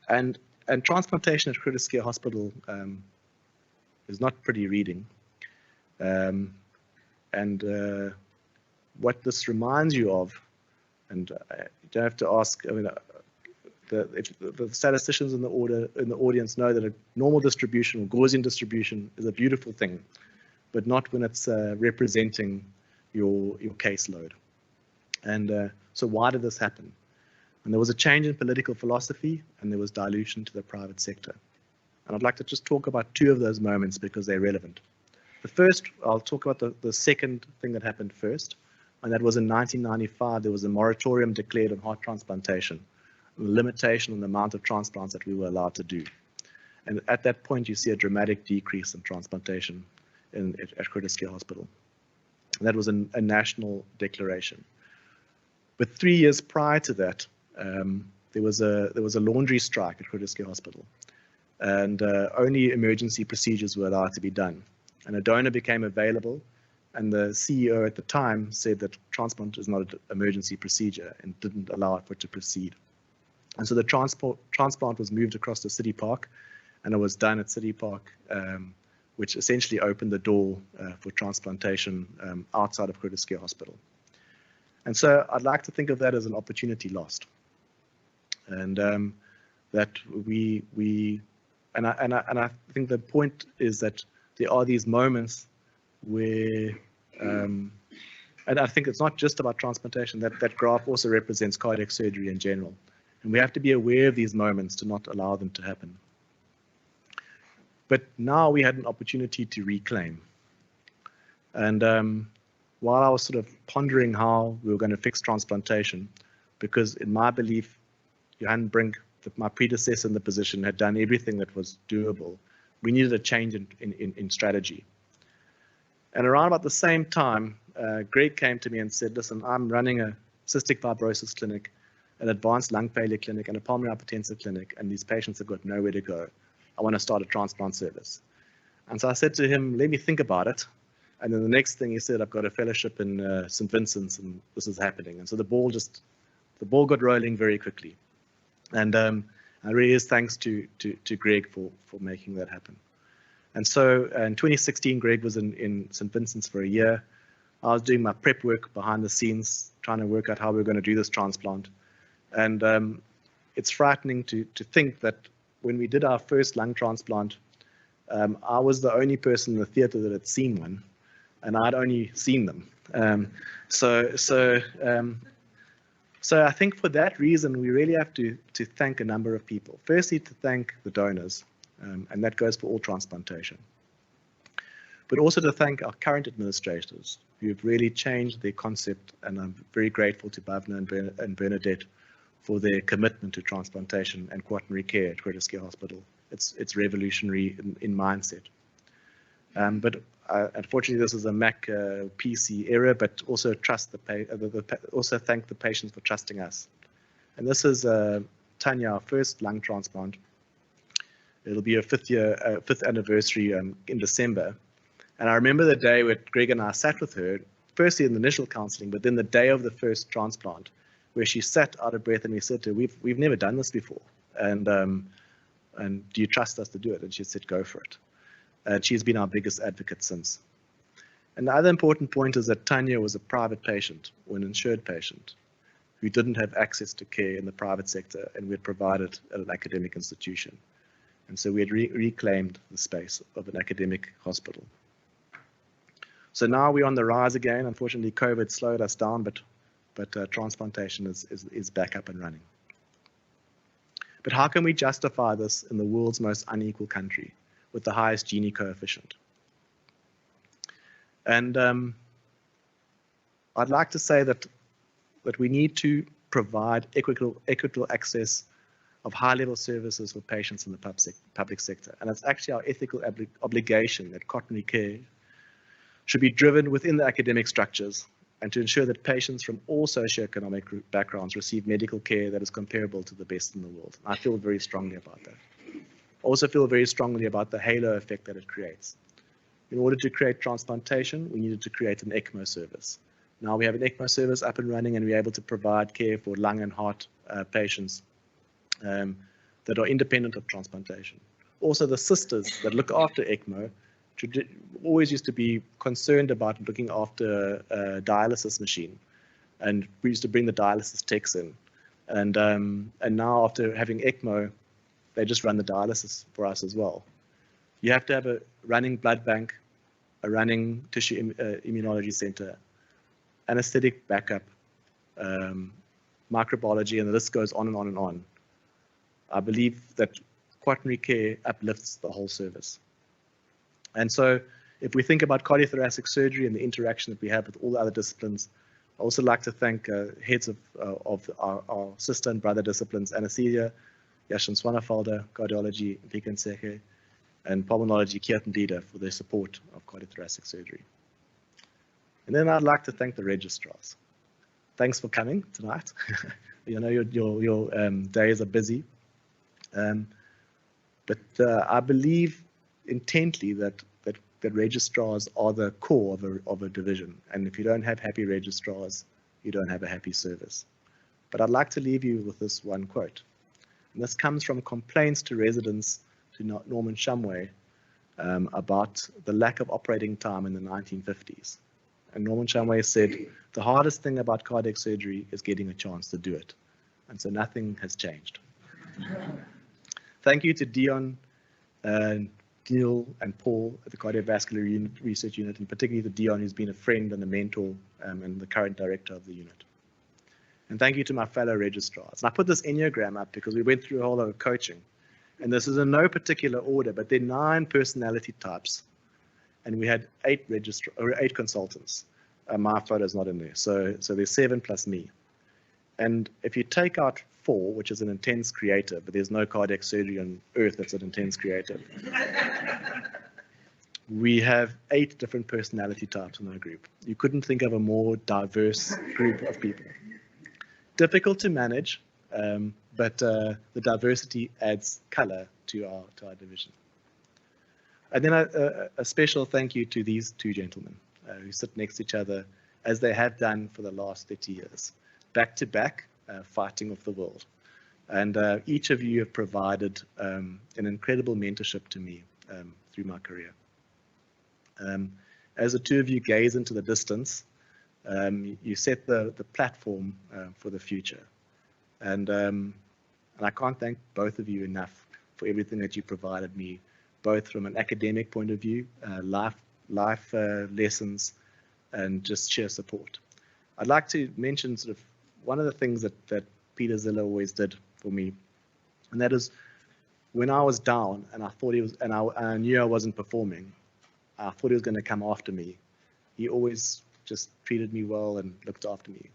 And transplantation at Groote Schuur Hospital is not pretty reading. What this reminds you of, and you don't have to ask, I mean, the statisticians in the audience know that a normal distribution or Gaussian distribution is a beautiful thing, but not when it's representing your caseload. And so why did this happen? And there was a change in political philosophy, and there was dilution to the private sector. And I'd like to just talk about 2 of those moments because they're relevant. The first, I'll talk about the second thing that happened first, and that was in 1995. There was a moratorium declared on heart transplantation, a limitation on the amount of transplants that we were allowed to do. And at that point, you see a dramatic decrease in transplantation at Groote Schuur Hospital. And that was a national declaration. But 3 years prior to that, there was a laundry strike at Groote Schuur Hospital, and only emergency procedures were allowed to be done. And a donor became available, and the CEO at the time said that transplant is not an emergency procedure and didn't allow it for it to proceed. And so the transplant was moved across to City Park, and it was done at City Park, which essentially opened the door for transplantation outside of Groote Schuur Hospital. And so I'd like to think of that as an opportunity lost, and that I think the point is that there are these moments where, and I think it's not just about transplantation, that graph also represents cardiac surgery in general. And we have to be aware of these moments to not allow them to happen. But now we had an opportunity to reclaim. And while I was sort of pondering how we were going to fix transplantation, because in my belief, Johan Brink, my predecessor in the position, had done everything that was doable, we needed a change in strategy. And around about the same time, Greg came to me and said, listen, I'm running a cystic fibrosis clinic, an advanced lung failure clinic, and a pulmonary hypertensive clinic, and these patients have got nowhere to go. I want to start a transplant service. And so I said to him, let me think about it. And then the next thing he said, I've got a fellowship in St. Vincent's, and this is happening. And so the ball got rolling very quickly. And it really is thanks to Greg for making that happen. And so in 2016, Greg was in St. Vincent's for a year. I was doing my prep work behind the scenes, trying to work out how we were going to do this transplant. And it's frightening to think that when we did our first lung transplant, I was the only person in the theater that had seen one, and I'd only seen them. So I think for that reason, we really have to thank a number of people. Firstly, to thank the donors, and that goes for all transplantation. But also to thank our current administrators, who have really changed their concept, and I'm very grateful to Bhavna and Bernadette for their commitment to transplantation and quaternary care at Groote Schuur Hospital. It's revolutionary in mindset. But unfortunately, this is a Mac PC error, but also also thank the patients for trusting us. And this is Tanya, our first lung transplant. It'll be a fifth anniversary in December. And I remember the day when Greg and I sat with her, firstly in the initial counseling, but then the day of the first transplant, where she sat out of breath, and we said to her, we've never done this before, and do you trust us to do it? And she said, go for it. And she's been our biggest advocate since. And the other important point is that Tanya was a private patient, or an insured patient, who didn't have access to care in the private sector, and we had provided at an academic institution. And so we had reclaimed the space of an academic hospital. So now we're on the rise again. Unfortunately, COVID slowed us down, but transplantation is back up and running. But how can we justify this in the world's most unequal country with the highest Gini coefficient? And I'd like to say that we need to provide equitable access of high-level services for patients in the public sector. And it's actually our ethical obligation that coronary care should be driven within the academic structures, and to ensure that patients from all socioeconomic backgrounds receive medical care that is comparable to the best in the world. I feel very strongly about that. I also feel very strongly about the halo effect that it creates. In order to create transplantation, we needed to create an ECMO service. Now we have an ECMO service up and running, and we're able to provide care for lung and heart patients that are independent of transplantation. Also, the sisters that look after ECMO always used to be concerned about looking after a dialysis machine, and we used to bring the dialysis techs in. And now, after having ECMO, they just run the dialysis for us as well. You have to have a running blood bank, a running tissue immunology center, anesthetic backup, microbiology, and the list goes on and on and on. I believe that quaternary care uplifts the whole service. And so if we think about cardiothoracic surgery and the interaction that we have with all the other disciplines, I also like to thank heads of our sister and brother disciplines, anesthesia, Yashin Swanefelder, cardiology, Vikan Seke, and pulmonology, Kieran Dida, for their support of cardiothoracic surgery. And then I'd like to thank the registrars. Thanks for coming tonight. You know your days are busy. But I believe intently that registrars are the core of a division. And if you don't have happy registrars, you don't have a happy service. But I'd like to leave you with this one quote. And this comes from complaints to residents to Norman Shumway about the lack of operating time in the 1950s. And Norman Shumway said, the hardest thing about cardiac surgery is getting a chance to do it. And so nothing has changed. Thank you to Dion, Neil, and Paul at the Cardiovascular Research Unit, and particularly to Dion, who's been a friend and a mentor and the current director of the unit. And thank you to my fellow registrars. And I put this Enneagram up because we went through a whole lot of coaching. And this is in no particular order, but there are 9 personality types. And we had 8 consultants. My photo's not in there. So there's 7 plus me. And if you take out 4, which is an intense creative, but there's no cardiac surgery on earth that's an intense creative, we have 8 different personality types in our group. You couldn't think of a more diverse group of people. Difficult to manage, but the diversity adds color to our division. And then a special thank you to these 2 gentlemen who sit next to each other, as they have done for the last 30 years, back to back, fighting with the world. And each of you have provided an incredible mentorship to me through my career. As the 2 of you gaze into the distance, you set the platform for the future. And I can't thank both of you enough for everything that you provided me, both from an academic point of view, life lessons, and just sheer support. I'd like to mention sort of one of the things that Peter Ziller always did for me, and that is when I was down and I thought he was, and I knew I wasn't performing, I thought he was going to come after me. He always just treated me well and looked after me.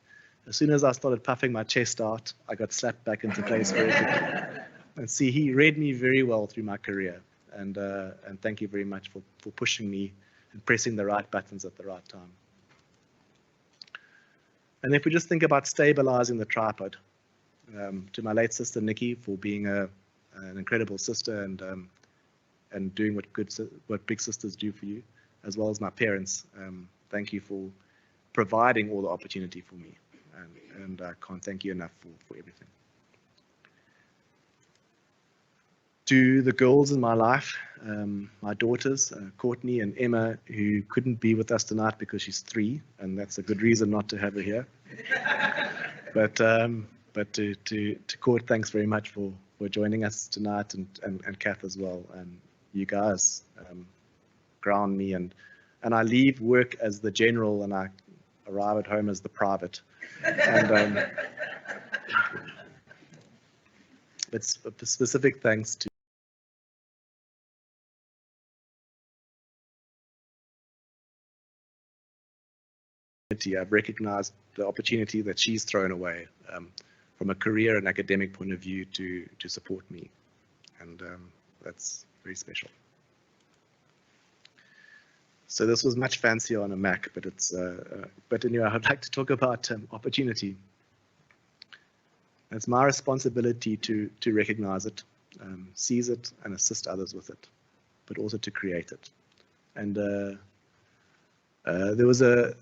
As soon as I started puffing my chest out, I got slapped back into place very quickly. And see, he read me very well through my career. and thank you very much for pushing me and pressing the right buttons at the right time. And if we just think about stabilizing the tripod, to my late sister Nikki for being an incredible sister and doing what big sisters do for you, as well as my parents. Thank you for providing all the opportunity for me, and I can't thank you enough for everything. To the girls in my life, my daughters, Courtney and Emma, who couldn't be with us tonight because she's 3, and that's a good reason not to have her here. But to Court, thanks very much for joining us tonight, and Kath as well. And you guys ground me, and I leave work as the general, and I arrive at home as the private. And it's a specific thanks to I've recognized the opportunity that she's thrown away from a career and academic point of view to support me, and that's very special. So this was much fancier on a Mac, but but anyway, I'd like to talk about opportunity. It's my responsibility to recognize it, seize it, and assist others with it, but also to create it. And there was a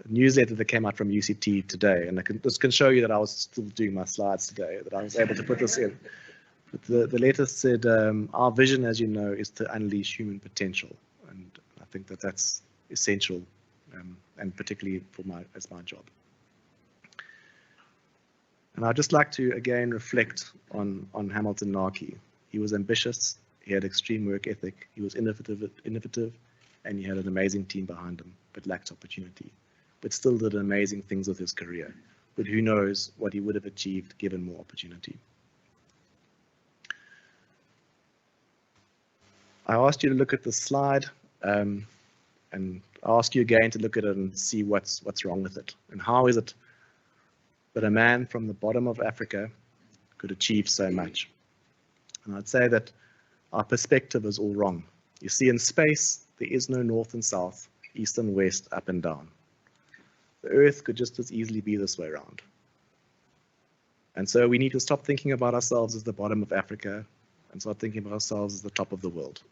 newsletter that came out from UCT today, and this can show you that I was still doing my slides today, that I was able to put this in. But the letter said, our vision, as you know, is to unleash human potential, and I think that that's essential, and particularly for as my job. And I'd just like to again reflect on Hamilton Narkey. He was ambitious, he had extreme work ethic, he was innovative, and he had an amazing team behind him, but lacked opportunity, but still did amazing things with his career. But who knows what he would have achieved given more opportunity. I asked you to look at the slide, and I ask you again to look at it and see what's wrong with it, and how is it that a man from the bottom of Africa could achieve so much. And I'd say that our perspective is all wrong. You see, in space, there is no north and south, east and west, up and down. The Earth could just as easily be this way around. And so we need to stop thinking about ourselves as the bottom of Africa and start thinking about ourselves as the top of the world.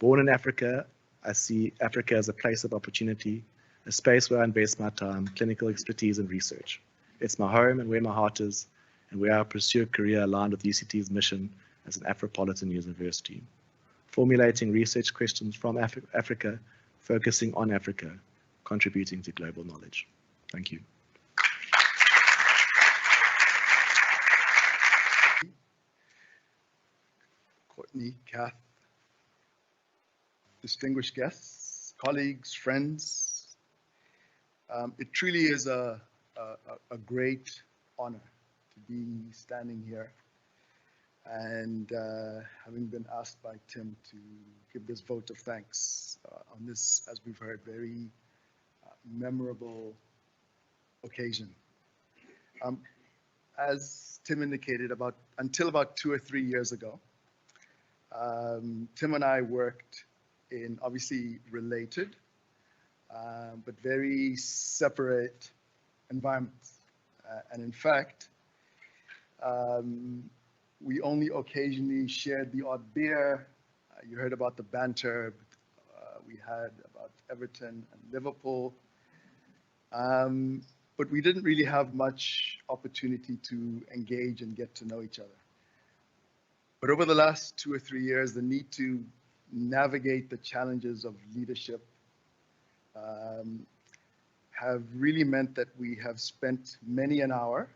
Born in Africa, I see Africa as a place of opportunity, a space where I invest my time, clinical expertise, and research. It's my home and where my heart is, and where I pursue a career aligned with UCT's mission as an Afropolitan university, formulating research questions from Africa, focusing on Africa, contributing to global knowledge. Thank you. Courtney, Kath, distinguished guests, colleagues, friends. It truly is a great honor to be standing here and having been asked by Tim to give this vote of thanks on this, as we've heard, very memorable occasion. As Tim indicated, until about 2 or 3 years ago, Tim and I worked in obviously related, but very separate environments. And in fact, we only occasionally shared the odd beer. You heard about the banter we had about Everton and Liverpool. But we didn't really have much opportunity to engage and get to know each other. But over the last 2 or 3 years, the need to navigate the challenges of leadership have really meant that we have spent many an hour,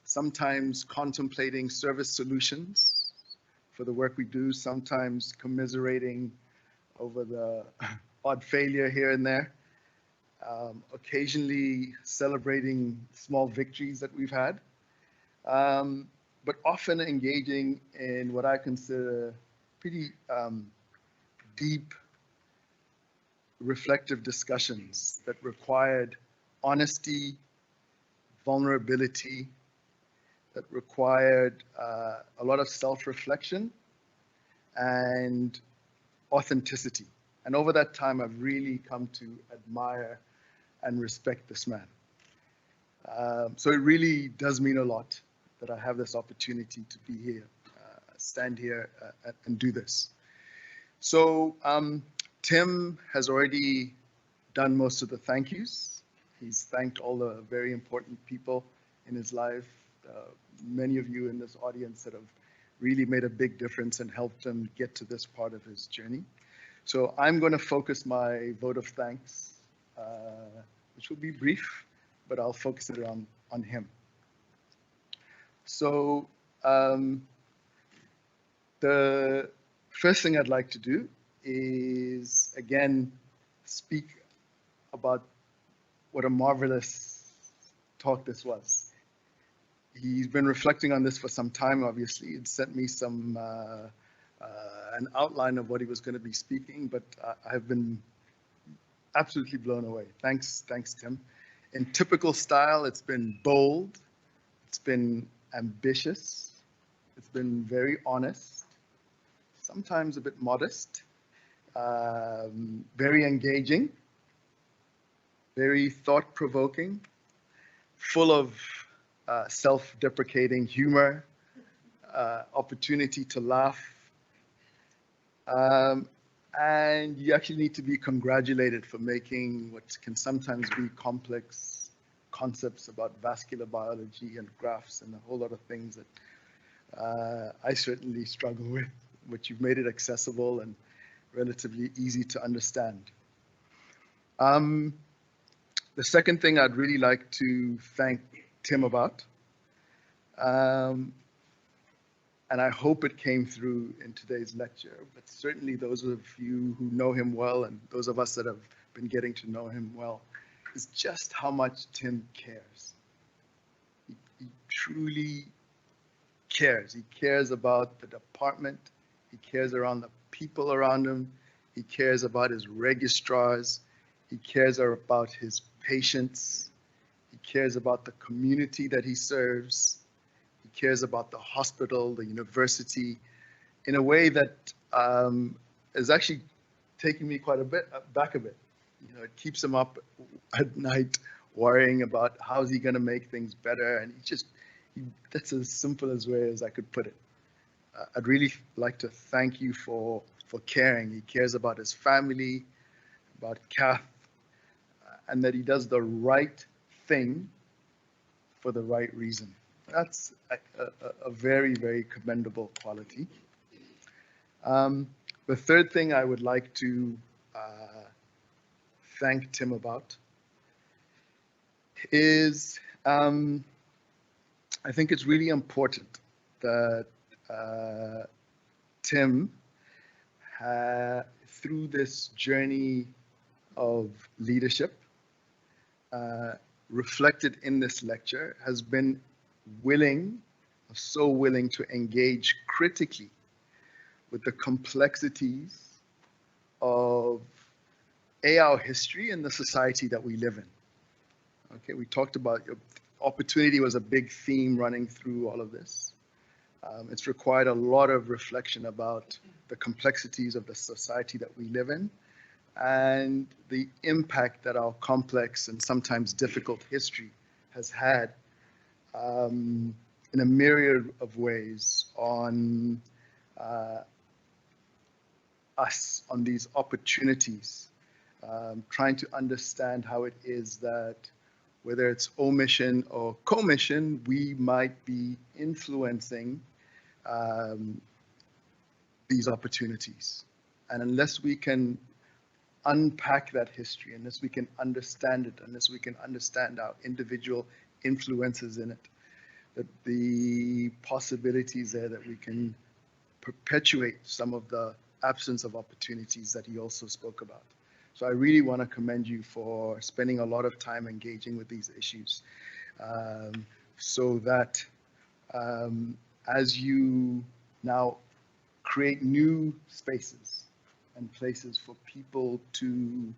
sometimes contemplating service solutions for the work we do, sometimes commiserating over the odd failure here and there, occasionally celebrating small victories that we've had, but often engaging in what I consider pretty deep, reflective discussions that required honesty, vulnerability, that required a lot of self-reflection and authenticity. And over that time, I've really come to admire and respect this man. So it really does mean a lot that I have this opportunity to be here, stand here and do this. So Tim has already done most of the thank yous. He's thanked all the very important people in his life, many of you in this audience that have really made a big difference and helped him get to this part of his journey. So I'm going to focus my vote of thanks, which will be brief, but I'll focus it on him. So the first thing I'd like to do is, again, speak about what a marvelous talk this was. He's been reflecting on this for some time, obviously. It sent me some an outline of what he was going to be speaking, but I've been absolutely blown away. Thanks, Tim. In typical style, it's been bold, it's been ambitious, it's been very honest, sometimes a bit modest, very engaging, very thought-provoking, full of self-deprecating humor, opportunity to laugh, and you actually need to be congratulated for making what can sometimes be complex concepts about vascular biology and grafts and a whole lot of things that I certainly struggle with, but you've made it accessible and relatively easy to understand. The second thing I'd really like to thank Tim about, and I hope it came through in today's lecture, but certainly those of you who know him well and those of us that have been getting to know him well, is just how much Tim cares. He truly cares. He cares about the department. He cares around the people around him. He cares about his registrars. He cares about his patients. He cares about the community that he serves. He cares about the hospital, the university, in a way that is actually taking me quite a bit back a bit. You know, it keeps him up at night worrying about how's he going to make things better, and that's as simple as way as I could put it. I'd really like to thank you for caring. He cares about his family, about Kath, and that he does the right thing for the right reason. That's a very, very commendable quality. The third thing I would like to thank Tim about is I think it's really important that Tim, through this journey of leadership, reflected in this lecture, has been so willing to engage critically with the complexities of our history and the society that we live in. Okay, we talked about opportunity was a big theme running through all of this. It's required a lot of reflection about the complexities of the society that we live in and the impact that our complex and sometimes difficult history has had in a myriad of ways on us, on these opportunities, trying to understand how it is that whether it's omission or commission, we might be influencing these opportunities. And unless we can unpack that history, unless we can understand it, unless we can understand our individual influences in it, that the possibilities there that we can perpetuate some of the absence of opportunities that he also spoke about. So I really want to commend you for spending a lot of time engaging with these issues, so that as you now create new spaces and places for people to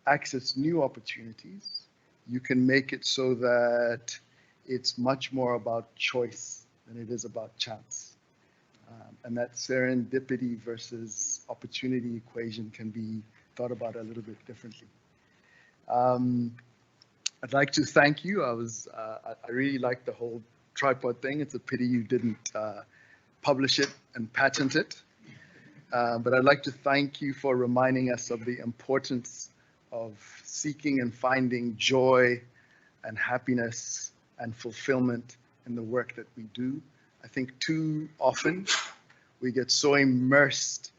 access new opportunities, you can make it so that it's much more about choice than it is about chance. And that serendipity versus opportunity equation can be thought about a little bit differently. I'd like to thank you. I really like the whole tripod thing. It's a pity you didn't publish it and patent it. But I'd like to thank you for reminding us of the importance of seeking and finding joy and happiness and fulfillment in the work that we do. I think too often we get so immersed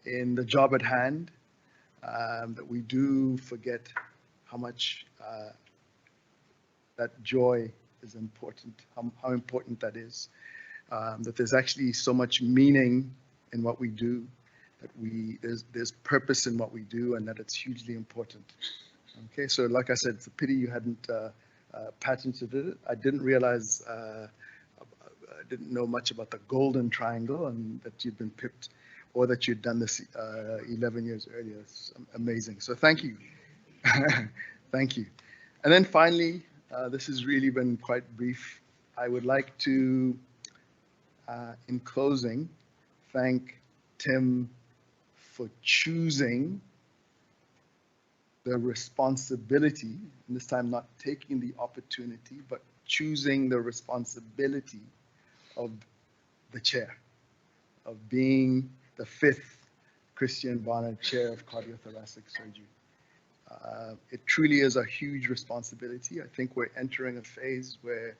in the job at hand that we do forget how much that joy is important, how important that is, that there's actually so much meaning in what we do, that there's purpose in what we do, and that it's hugely important. Okay, so like I said, it's a pity you hadn't patented it. I didn't realize, I didn't know much about the golden triangle and that you'd been pipped, or that you'd done this 11 years earlier. It's amazing. So thank you. Thank you. And then finally, this has really been quite brief. I would like to, in closing, thank Tim for choosing the responsibility, and this time not taking the opportunity, but choosing the responsibility of the chair, of being the 5th Christian Barnard Chair of Cardiothoracic Surgery. It truly is a huge responsibility. I think we're entering a phase where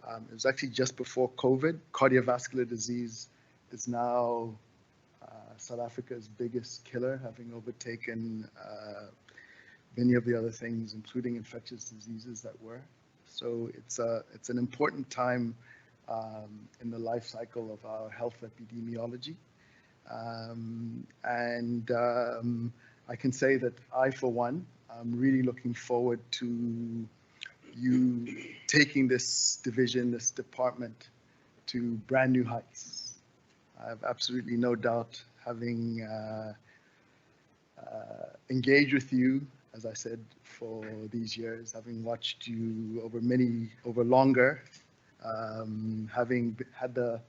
it was actually just before COVID. Cardiovascular disease is now South Africa's biggest killer, having overtaken many of the other things, including infectious diseases that were. So it's an important time in the life cycle of our health epidemiology. I can say that I, for one, I'm really looking forward to you taking this division, this department, to brand new heights. I have absolutely no doubt, having engaged with you, as I said, for these years, having watched you over longer, having had the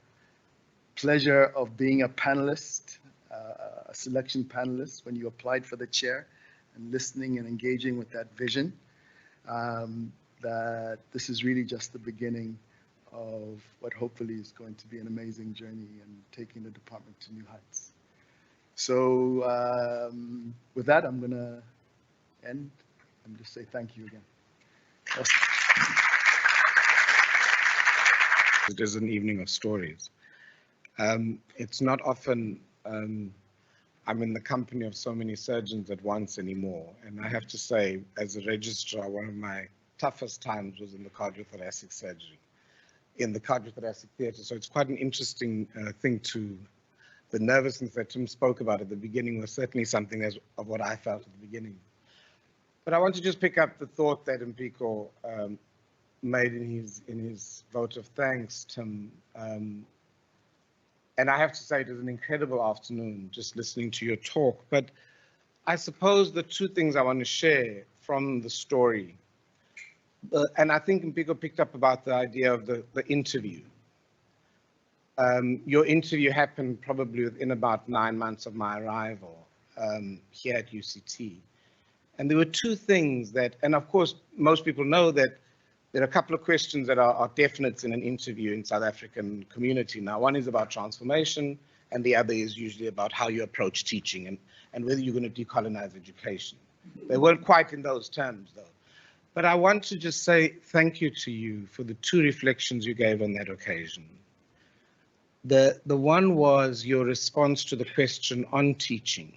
pleasure of being a panelist, a selection panelist when you applied for the chair, and listening and engaging with that vision, that this is really just the beginning of what hopefully is going to be an amazing journey and taking the department to new heights. So with that, I'm going to end and just say thank you again. Awesome. It is an evening of stories. It's not often I'm in the company of so many surgeons at once anymore. And I have to say, as a registrar, one of my toughest times was in the cardiothoracic surgery, in the cardiothoracic theatre. So it's quite an interesting thing to, the nervousness that Tim spoke about at the beginning was certainly something of what I felt at the beginning. But I want to just pick up the thought that Mpiko made in his vote of thanks, Tim. And I have to say it was an incredible afternoon just listening to your talk. But I suppose the two things I want to share from the story, and I think Mpiko picked up about the idea of the interview. Your interview happened probably within about 9 months of my arrival here at UCT. And there were two things that, and of course, most people know that there are a couple of questions that are definites in an interview in South African community. Now, one is about transformation, and the other is usually about how you approach teaching and whether you're going to decolonize education. They weren't quite in those terms, though. But I want to just say thank you to you for the two reflections you gave on that occasion. The one was your response to the question on teaching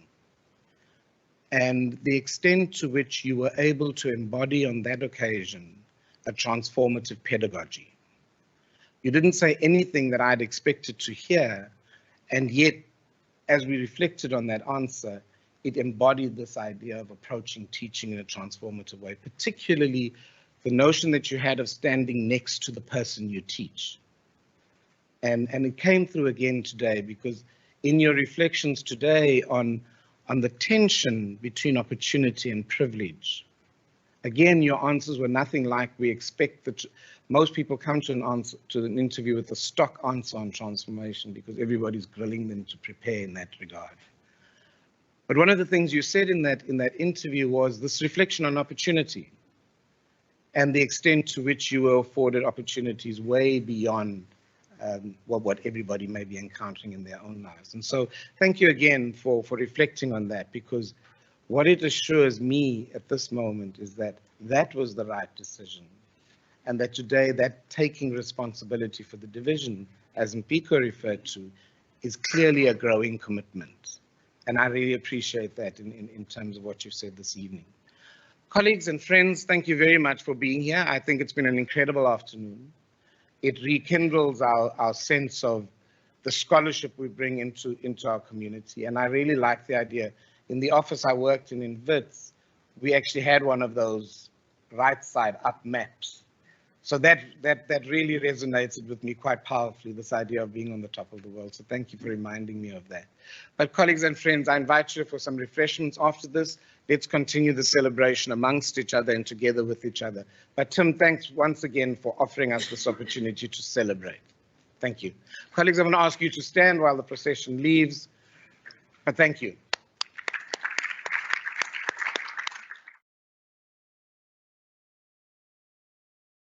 and the extent to which you were able to embody on that occasion a transformative pedagogy. You didn't say anything that I'd expected to hear, and yet, as we reflected on that answer, it embodied this idea of approaching teaching in a transformative way, particularly the notion that you had of standing next to the person you teach. And it came through again today, because in your reflections today on the tension between opportunity and privilege, Again, your answers were nothing like we expect. That most people come to an interview with a stock answer on transformation because everybody's grilling them to prepare in that regard. But one of the things you said in that interview was this reflection on opportunity and the extent to which you were afforded opportunities way beyond what everybody may be encountering in their own lives. And so thank you again for reflecting on that, because what it assures me at this moment is that that was the right decision, and that today that taking responsibility for the division, as Mpiko referred to, is clearly a growing commitment. And I really appreciate that in terms of what you've said this evening. Colleagues and friends, thank you very much for being here. I think it's been an incredible afternoon. It rekindles our sense of the scholarship we bring into our community. And I really like the idea. In the office I worked in Wits, we actually had one of those right side up maps. So that really resonated with me quite powerfully, this idea of being on the top of the world. So thank you for reminding me of that. But colleagues and friends, I invite you for some refreshments after this. Let's continue the celebration amongst each other and together with each other. But Tim, thanks once again for offering us this opportunity to celebrate. Thank you. Colleagues, I'm going to ask you to stand while the procession leaves, but thank you.